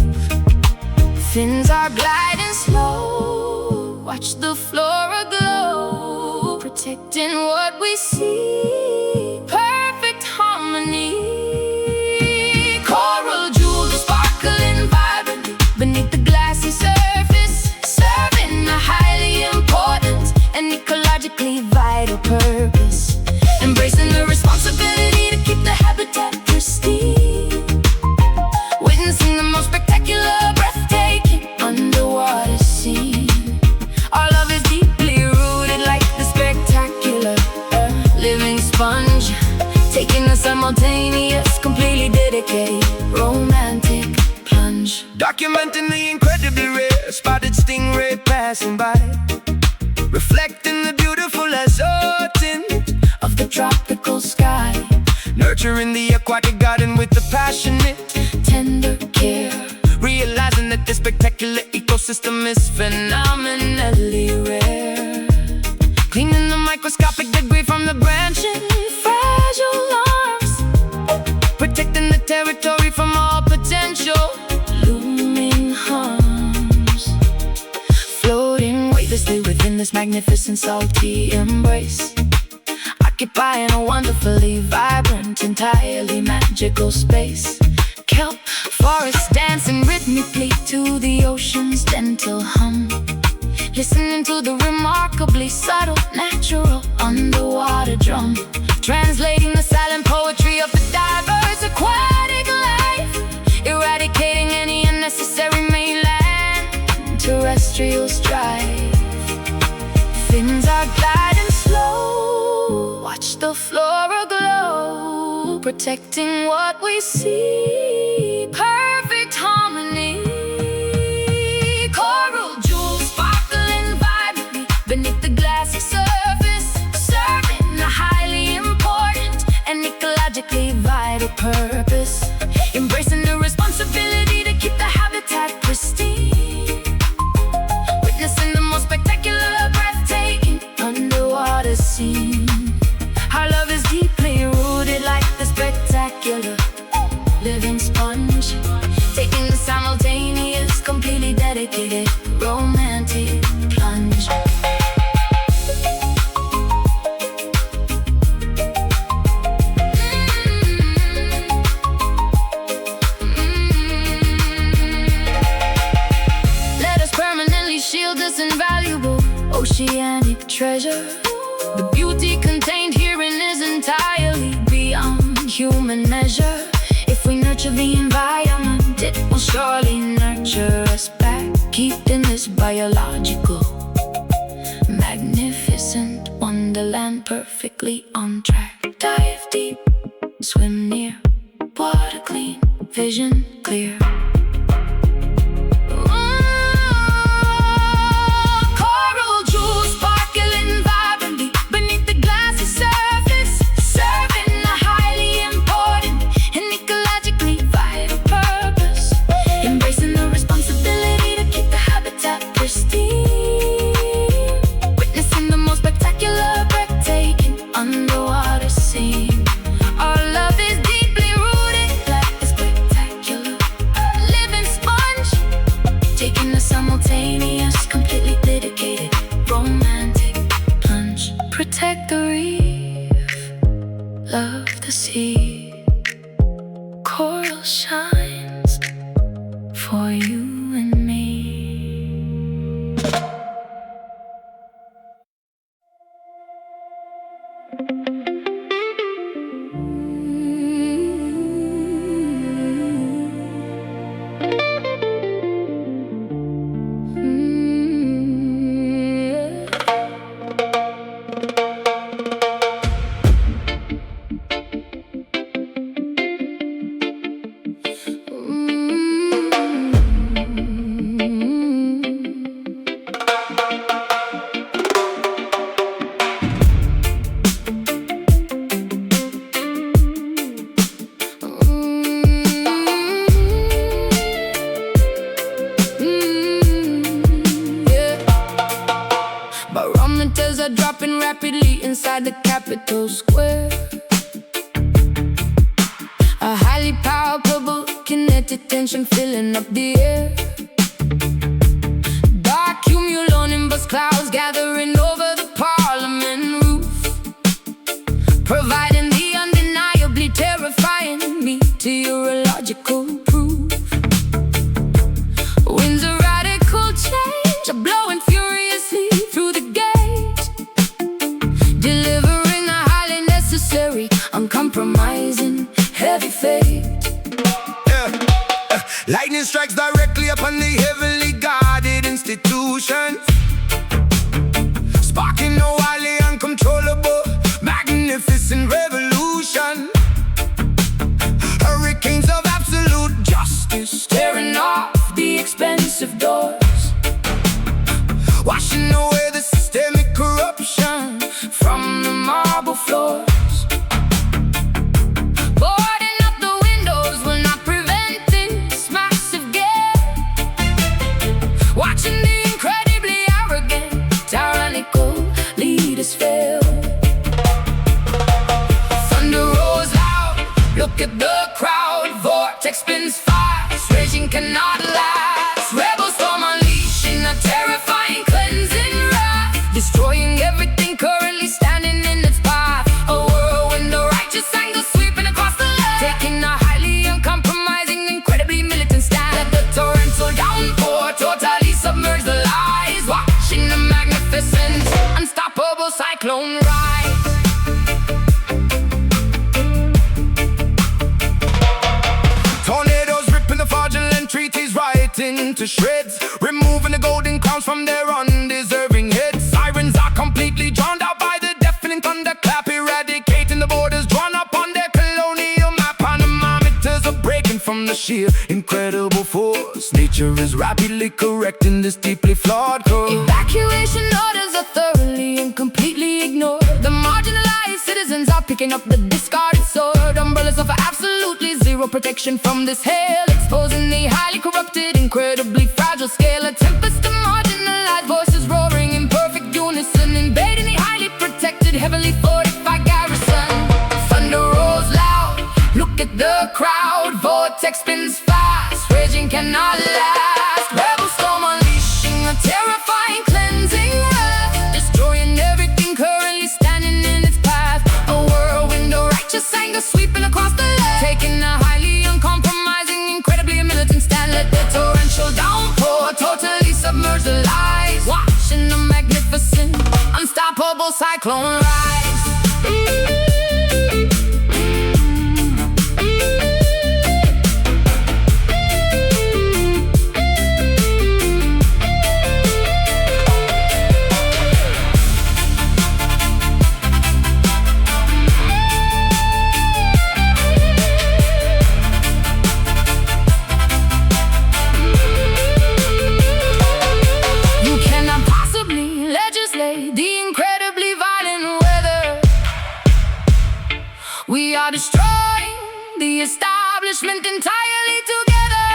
Fins are gliding slow, watch the flora glow, protecting what we see, perfect harmony. Coral jewels sparkling vibrantly beneath the glassy surface, serving a highly important and ecologically vital purpose. Embracing the responsibility to keep the habitat pristine, witnessing the most spectacular, breathtaking underwater scene. Our love is deeply rooted like the spectacular living sponge, taking a simultaneous, completely dedicated, romantic plunge. documenting the incredibly rare spotted stingray passing by, reflecting the beautiful azure tint Of the tropical sky, nurturing the aquatic garden with the passionate, tender care, realizing that this spectacular ecosystem is phenomenally rare, cleaning the microscopic debris from the branching fragile arms, protecting the territory from all potential looming harms, floating weightlessly within this magnificent salty embrace, occupying a wonderfully vibrant, entirely magical space. Kelp forests dancing rhythmically to the ocean's gentle hum, listening to the remarkably subtle, natural underwater drum, translating the silent poetry of the diverse aquatic life, eradicating any unnecessary mainland terrestrial strife. Fins are gliding slow, watch the flora glow, protecting what we see, perfect harmony. Coral jewels sparkling vibrantly beneath the glassy surface, serving a highly important and ecologically vital purpose. Embracing the responsibility to keep the habitat pristine, witnessing the most spectacular, breathtaking underwater romantic plunge. Let us permanently shield this invaluable oceanic treasure. The beauty contained herein is entirely beyond human measure. If we nurture the environment, it will surely nurture us back, keeping this biological, magnificent wonderland perfectly on track. Dive deep, swim near, water clean, vision clear. Protect the reef, love the sea. Coral shines for you and me. Barometers are dropping rapidly inside the capital square. A highly palpable kinetic tension filling up the air. Dark cumulonimbus clouds gathering over the parliament roof, providing the undeniably terrifying meteorological proof. Winds of radical change are blowing furiously through the gate, delivering a highly necessary, uncompromising, heavy fate. Lightning strikes directly upon the heavily guarded institutions, sparking a wildly uncontrollable, magnificent revolution. Hurricanes of absolute justice Tearing off the expensive doors, washing away the systemic corruption from the marble floors. Boarding up the windows will not prevent this massive gale. Watching the incredibly arrogant, tyrannical leaders fail. Thunder rolls loud, look at the crowd. Vortex spins fast, raging cannot last. Rebels storm unleashing a terrifying cleansing wrath, destroying everything currently standing in its path. A whirlwind of righteous anger sweeping across the land, taking a highly uncompromising, incredibly militant stand. Let the torrential downpour totally submerge the lies, watching the magnificent, unstoppable cyclone rise. Tornadoes ripping the fraudulent treaties right into shreds, removing the golden crowns from their undeserving heads. Sirens are completely drowned out by the deafening thunderclap, eradicating the borders drawn up on their colonial map. Panometers are breaking from the sheer incredible force. Nature is rapidly correcting this deeply flawed course. Evacuation orders are thoroughly and completely ignored. The marginalized citizens are picking up the discarded sword. Umbrellas offer absolutely zero protection from this hail, exposing the highly corrupted, incredibly fragile scale. A tempest of marginalized voices roaring in perfect unison, invading the highly protected, heavily fortified garrison. Thunder rolls loud, look at the crowd. Vortex spins fast, raging cannot last. Rebel storm unleashing a rise, watching the magnificent, unstoppable cyclone rise. We are destroying the establishment entirely together.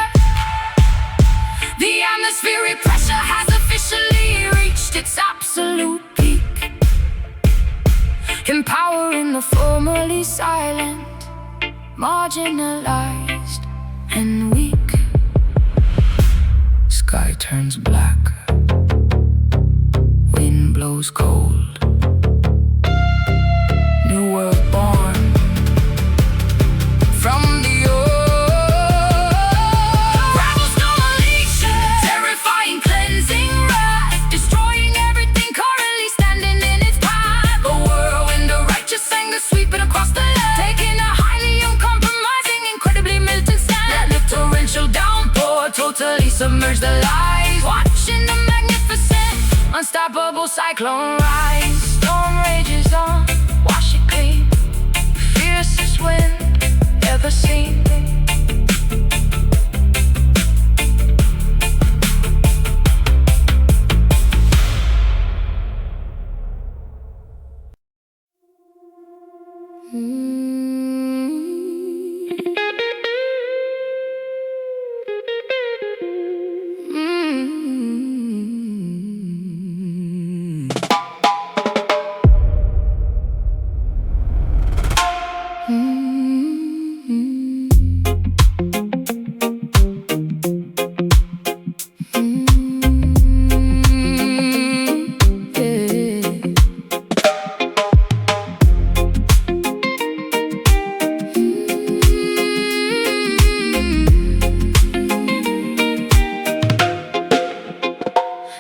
The atmospheric pressure has officially reached its absolute peak, empowering the formerly silent, marginalized, and weak. Sky turns black, wind blows cold. New world born from the gravelstone unleashed, terrifying, cleansing wrath, destroying everything currently standing in its path. A whirlwind of righteous anger sweeping across the land, taking a highly uncompromising, incredibly militant stand. Let the torrential downpour totally submerge the lies, watching the magnificent, unstoppable cyclone rise. Storm rages on, wash it clean, fiercest wind ever seen.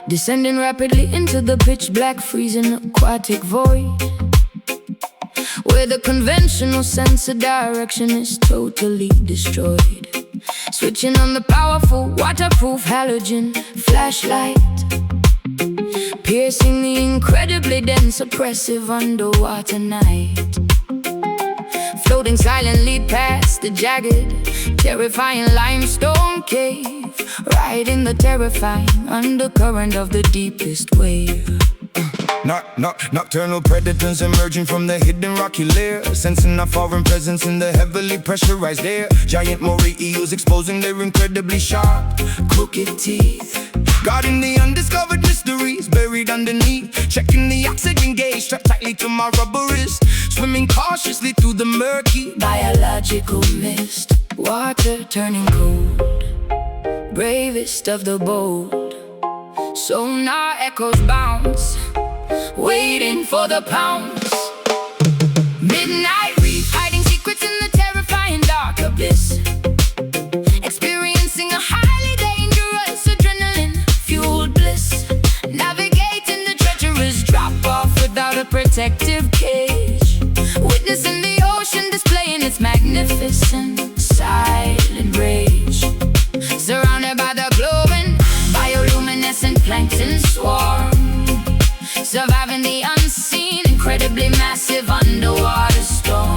Descending rapidly into the pitch black, freezing aquatic void, where the conventional sense of direction is totally destroyed. Switching on the powerful waterproof halogen flashlight, piercing the incredibly dense oppressive underwater night, floating silently past the jagged, terrifying limestone cave, riding the terrifying undercurrent of the deepest wave. Nocturnal predators emerging from the hidden rocky lair, sensing a foreign presence in the heavily pressurized air. Giant moray eels exposing their incredibly sharp, crooked teeth, guarding the undiscovered mysteries buried underneath. Checking the oxygen gauge strapped tightly to my rubber wrist, swimming cautiously through the murky biological mist. Water turning cold, bravest of the bold. Sonar echoes bounce, waiting for the pounce. Midnight reef, hiding secrets in the terrifying dark abyss, experiencing a highly dangerous adrenaline-fueled bliss, navigating the treacherous drop-off without a protective cage, witnessing the ocean displaying its magnificent silent rage, surrounded by the glowing bioluminescent plankton swarm, surviving the unseen, incredibly massive underwater storm.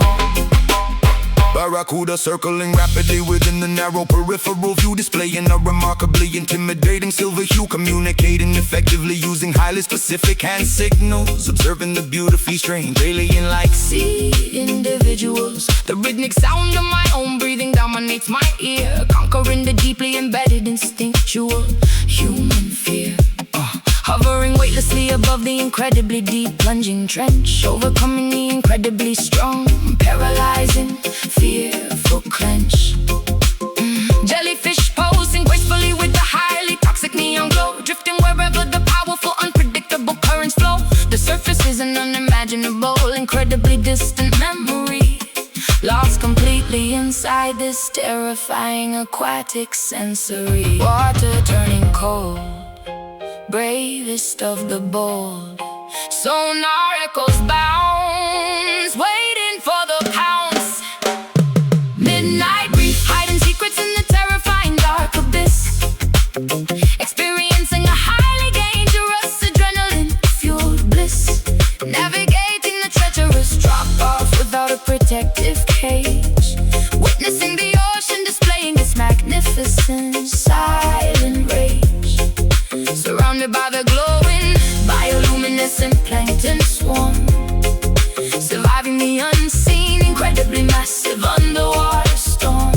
Barracuda circling rapidly within the narrow peripheral view, displaying a remarkably intimidating silver hue, communicating effectively using highly specific hand signals, observing the beautifully strange alien-like sea individuals. The rhythmic sound of my own breathing dominates my ear, conquering the deeply embedded instinctual human fear. Hovering weightlessly above the incredibly deep plunging trench, overcoming the incredibly strong, paralyzing, fearful clench. Jellyfish posing gracefully with the highly toxic neon glow, drifting wherever the powerful, unpredictable currents flow. The surface is an unimaginable, incredibly distant memory, lost completely inside this terrifying aquatic sensory. Water turning cold, bravest of the bold. Sonar echoes bounds, waiting for the pounce. Midnight reef, hiding secrets in the terrifying dark abyss. Experiencing a highly dangerous adrenaline-fueled bliss. Navigating the treacherous drop-off without a protective cage. Witnessing the ocean displaying its magnificent silent rage. Surrounded by the glowing bioluminescent plankton swarm. Surviving the unseen, incredibly massive underwater storm.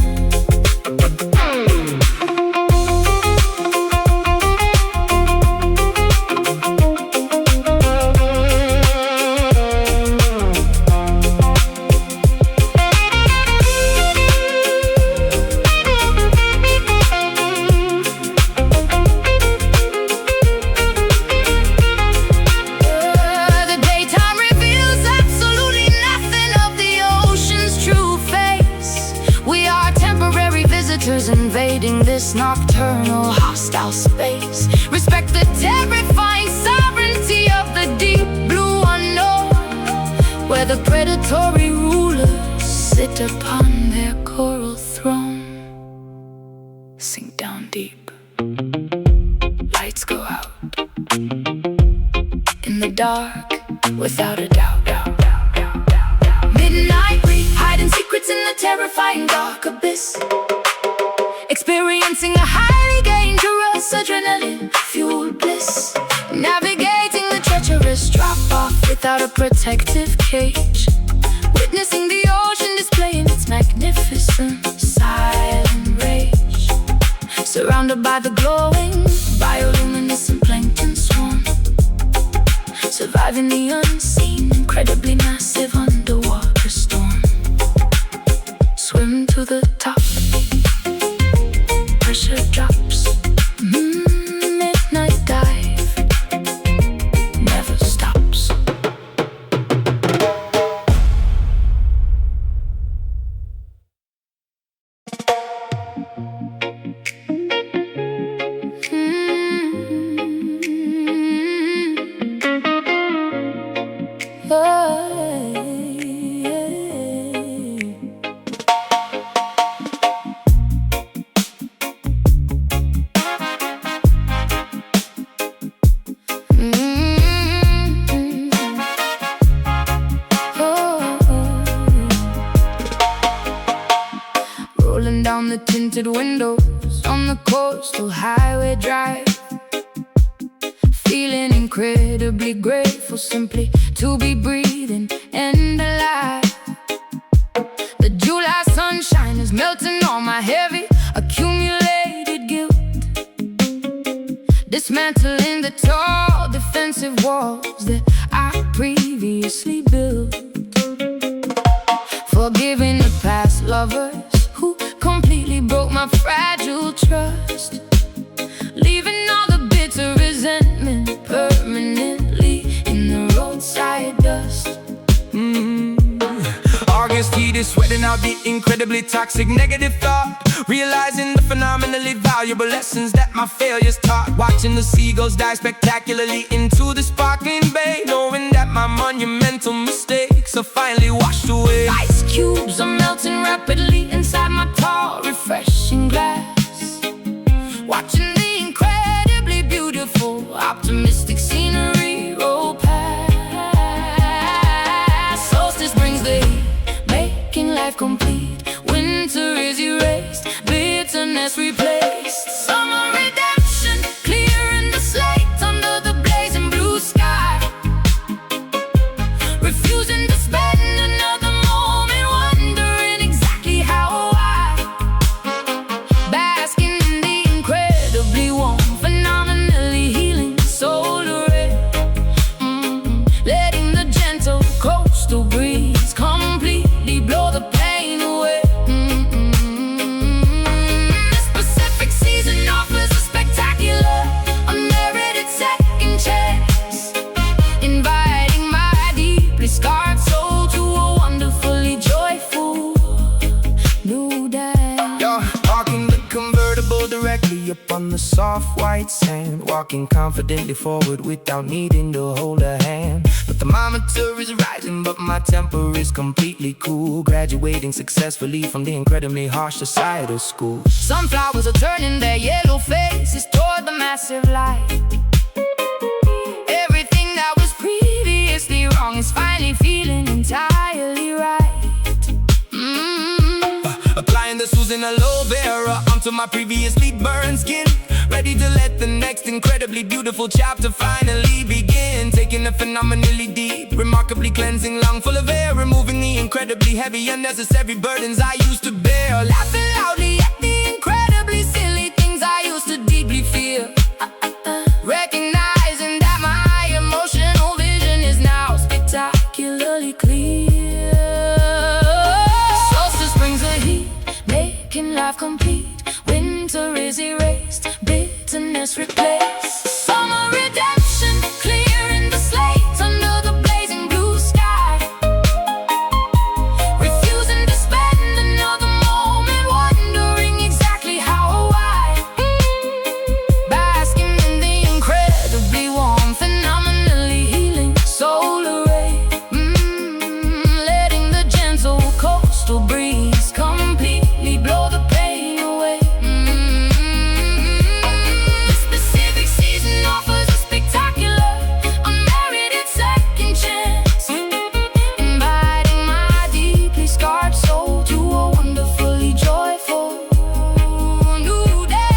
Invading this nocturnal, hostile space. Respect the terrifying sovereignty of the deep blue unknown, where the predatory rulers sit upon their coral throne. Sink down deep, lights go out. In the dark, without a doubt. Midnight reef, hiding secrets in the terrifying dark abyss. Experiencing a highly dangerous adrenaline-fueled bliss. Navigating the treacherous drop-off without a protective cage. Witnessing the ocean displaying its magnificent silent rage. Surrounded by the glowing bioluminescent plankton swarm. Surviving the unseen, incredibly massive underwater storm. Swim to the top, pressure drops. Midnight dive never stops. Down the tinted windows on the coastal highway drive. Feeling incredibly grateful simply to be breathing and alive. The July sunshine is melting all my heavy accumulated guilt. Dismantling the tall defensive walls that I previously built. Forgiving the past lovers who completely broke my fragile trust. Leaving all the bitter resentment permanently in the roadside dust. August heat is sweating out the incredibly toxic negative thought. Realizing the phenomenally valuable lessons that my failures taught. Watching the seagulls die spectacularly into the sparkling bay. Knowing that my monumental mistakes are finally washed away. Ice cubes are melting rapidly inside my tall, refreshing glass. Watching the incredibly beautiful, optimistic scenery roll past. Solstice brings the heat, making life complete. Winter is erased, bitterness replaced. Summer redemption, clearing the slate under the blazing blue sky. Refusing to spend another moment wondering exactly how I on the soft white sand, walking confidently forward without needing to hold a hand. But the thermometer is rising, but my temper is completely cool, graduating successfully from the incredibly harsh societal school. Sunflowers are turning their yellow faces toward the massive light. Everything that was previously wrong is finally feeling entirely right. Applying the Susan aloe vera onto my previously burned skin, ready to let the next incredibly beautiful chapter finally begin. Taking a phenomenally deep, remarkably cleansing lung full of air, removing the incredibly heavy, unnecessary burdens I used to bear. Laughing loudly at the incredibly silly things I used to deeply feel. Recognizing that my emotional vision is now spectacularly clear. Solstice brings the heat, making life complete. Winter is erased, bitterness replaced. Summer redemption, clearing the slate under the blazing blue sky. Refusing to spend another moment wondering exactly how or why. Basking in the incredibly warm, phenomenally healing solar ray. Letting the gentle coastal breeze completely blow the pain away. This specific season offers a spectacular, unmerited second chance, inviting my deeply scarred soul to a wonderfully joyful new dance.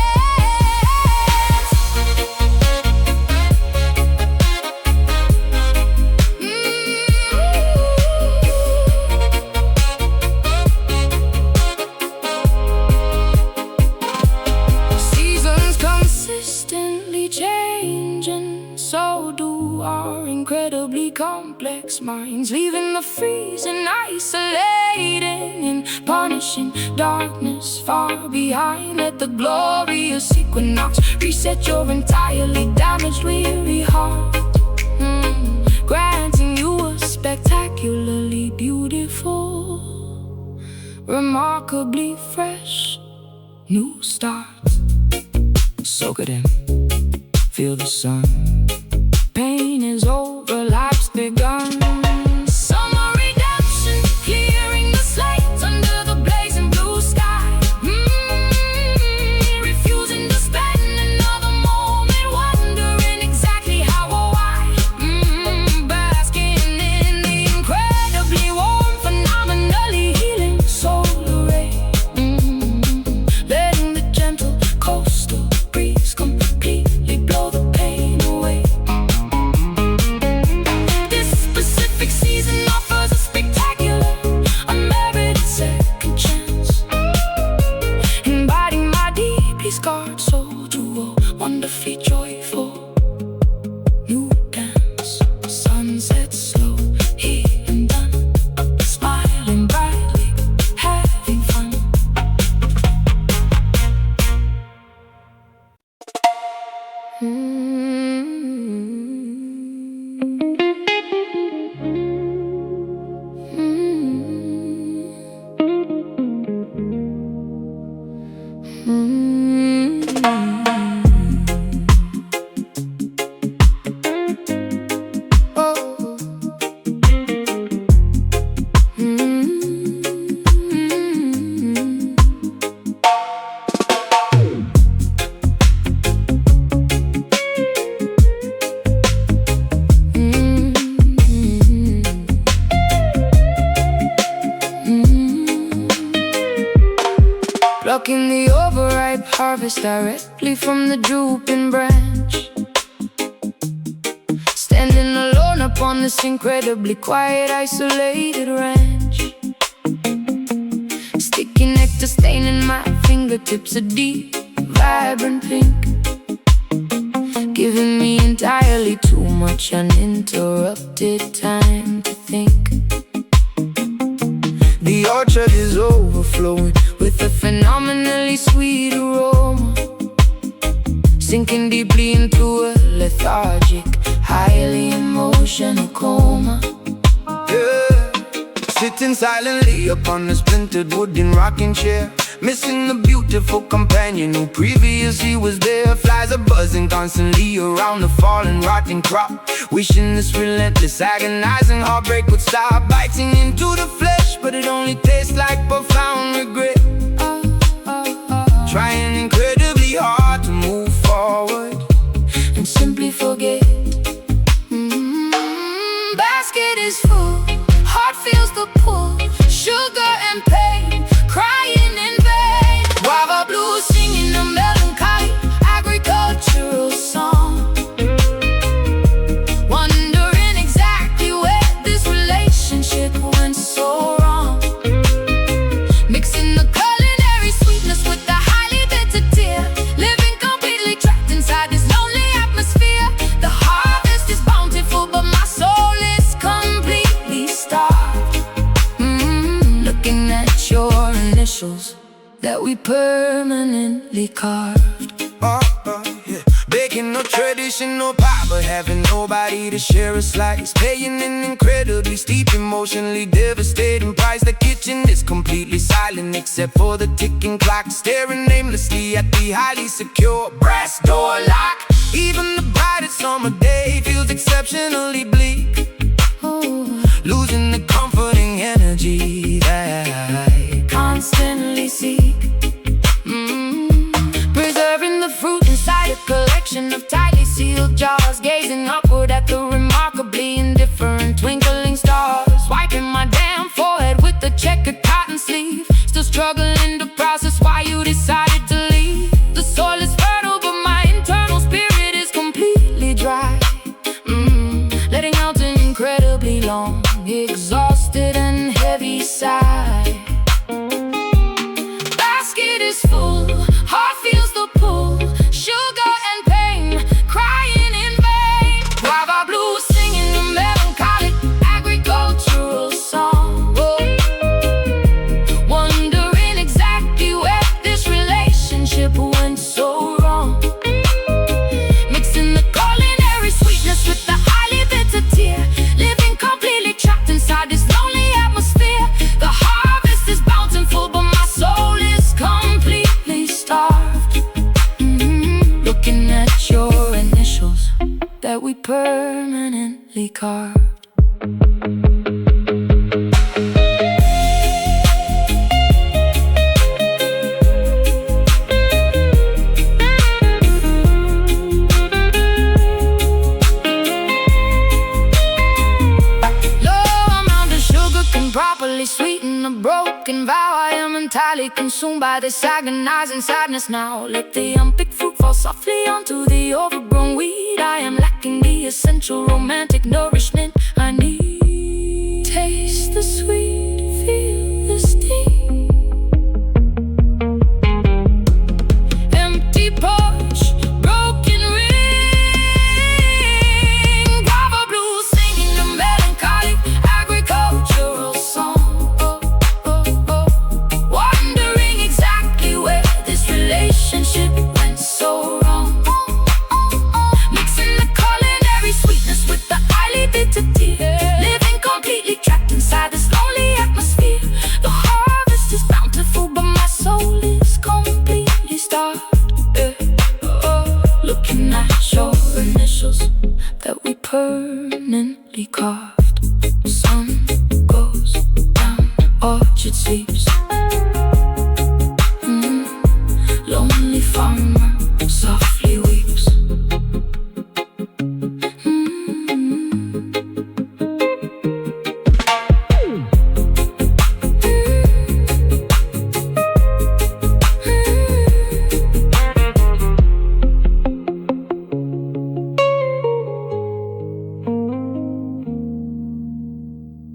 Seasons consistently changing, so do our incredibly complex minds, leaving the freezing, isolating, and punishing darkness far behind. Let the glorious equinox reset your entirely damaged, weary heart, granting you a spectacularly beautiful, remarkably fresh new start. Soak it in, feel the sun. Pain is over, life's begun. Summer redemption, clearing the slate under the blazing blue sky. Refusing to spend another moment wondering exactly how or why. Basking in the incredibly warm, phenomenally healing solar ray. Letting the gentle coastal breeze completely blow the pain away. This specific season offers a spectacular, unmerited second chance, inviting my deeply scarred soul to a wonderfully joyful new dance. Sunset slow, healing done, smiling brightly, having fun. Plucking the overripe harvest directly from the drooping branch. Standing alone upon this incredibly quiet, isolated ranch. Sticky nectar staining my fingertips a deep, vibrant pink, giving me entirely too much uninterrupted time to think. The orchard is overflowing With a phenomenally sweet aroma, sinking deeply into a lethargic, highly emotional coma. yeah. Sitting silently upon a splintered wooden rocking chair, Missing the beautiful companion who previously was there. Flies are buzzing constantly around the fallen, rotting crop, wishing this relentless, agonizing heartbreak would stop. Biting into the flesh, but it only tastes like profound regret. Trying incredibly hard to move forward and simply forget. Basket is full, heart feels the pull, sugar and pain, crying in vain. Guava blues singing a melancholy agricultural song, wondering exactly where this relationship went so wrong. Mixing the culinary sweetness with the highly bitter tear, living completely trapped inside this lonely atmosphere. The harvest is bountiful, but my soul is completely starved. Looking at your initials that we permanently carved. Yeah. Baking no traditional pie, but having nobody to share a slice. Paying an incredibly steep, emotionally devastating price. The kitchen is completely silent except for the ticking clock, staring aimlessly at the highly secure brass door lock. Even the brightest summer day feels exceptionally bleak, losing the comforting energy that I constantly seek. Preserving the fruit inside a collection of tightly sealed jars, gazing upward at the remarkably indifferent twinkling stars. Wiping my damn forehead with the checkered cotton sleeve, still struggling to process why you decided to leave. The soil is fertile, but my internal spirit is completely dry. Letting out an incredibly long, exhausted and heavy sigh. Basket is full, heart feels the pull, sugar and pain, crying in vain. Guava blues singing a melancholic agricultural song, wondering exactly where this relationship went so wrong. Mixing the culinary sweetness with the highly bitter tear, living completely trapped inside this lonely atmosphere. The harvest is bountiful, but my soul is completely starved. Looking at your initials that we permanently carved. Properly sweeten a broken vow. I am entirely consumed by this agonizing sadness now. Let the unpicked fruit fall softly onto the overgrown weed. I am lacking the essential romantic nourishment I need. Taste the sweet, feel the sting. Empty porch, broken ring. Guava blues singing a melancholic agricultural song, wondering exactly where this relationship went so wrong. Mixing the culinary sweetness with the highly bitter tear, living completely trapped inside this lonely atmosphere. The harvest is bountiful, but my soul is completely starved. Looking at your initials that we permanently carved. Sun goes down, orchard sleeps. Lonely farmer, soft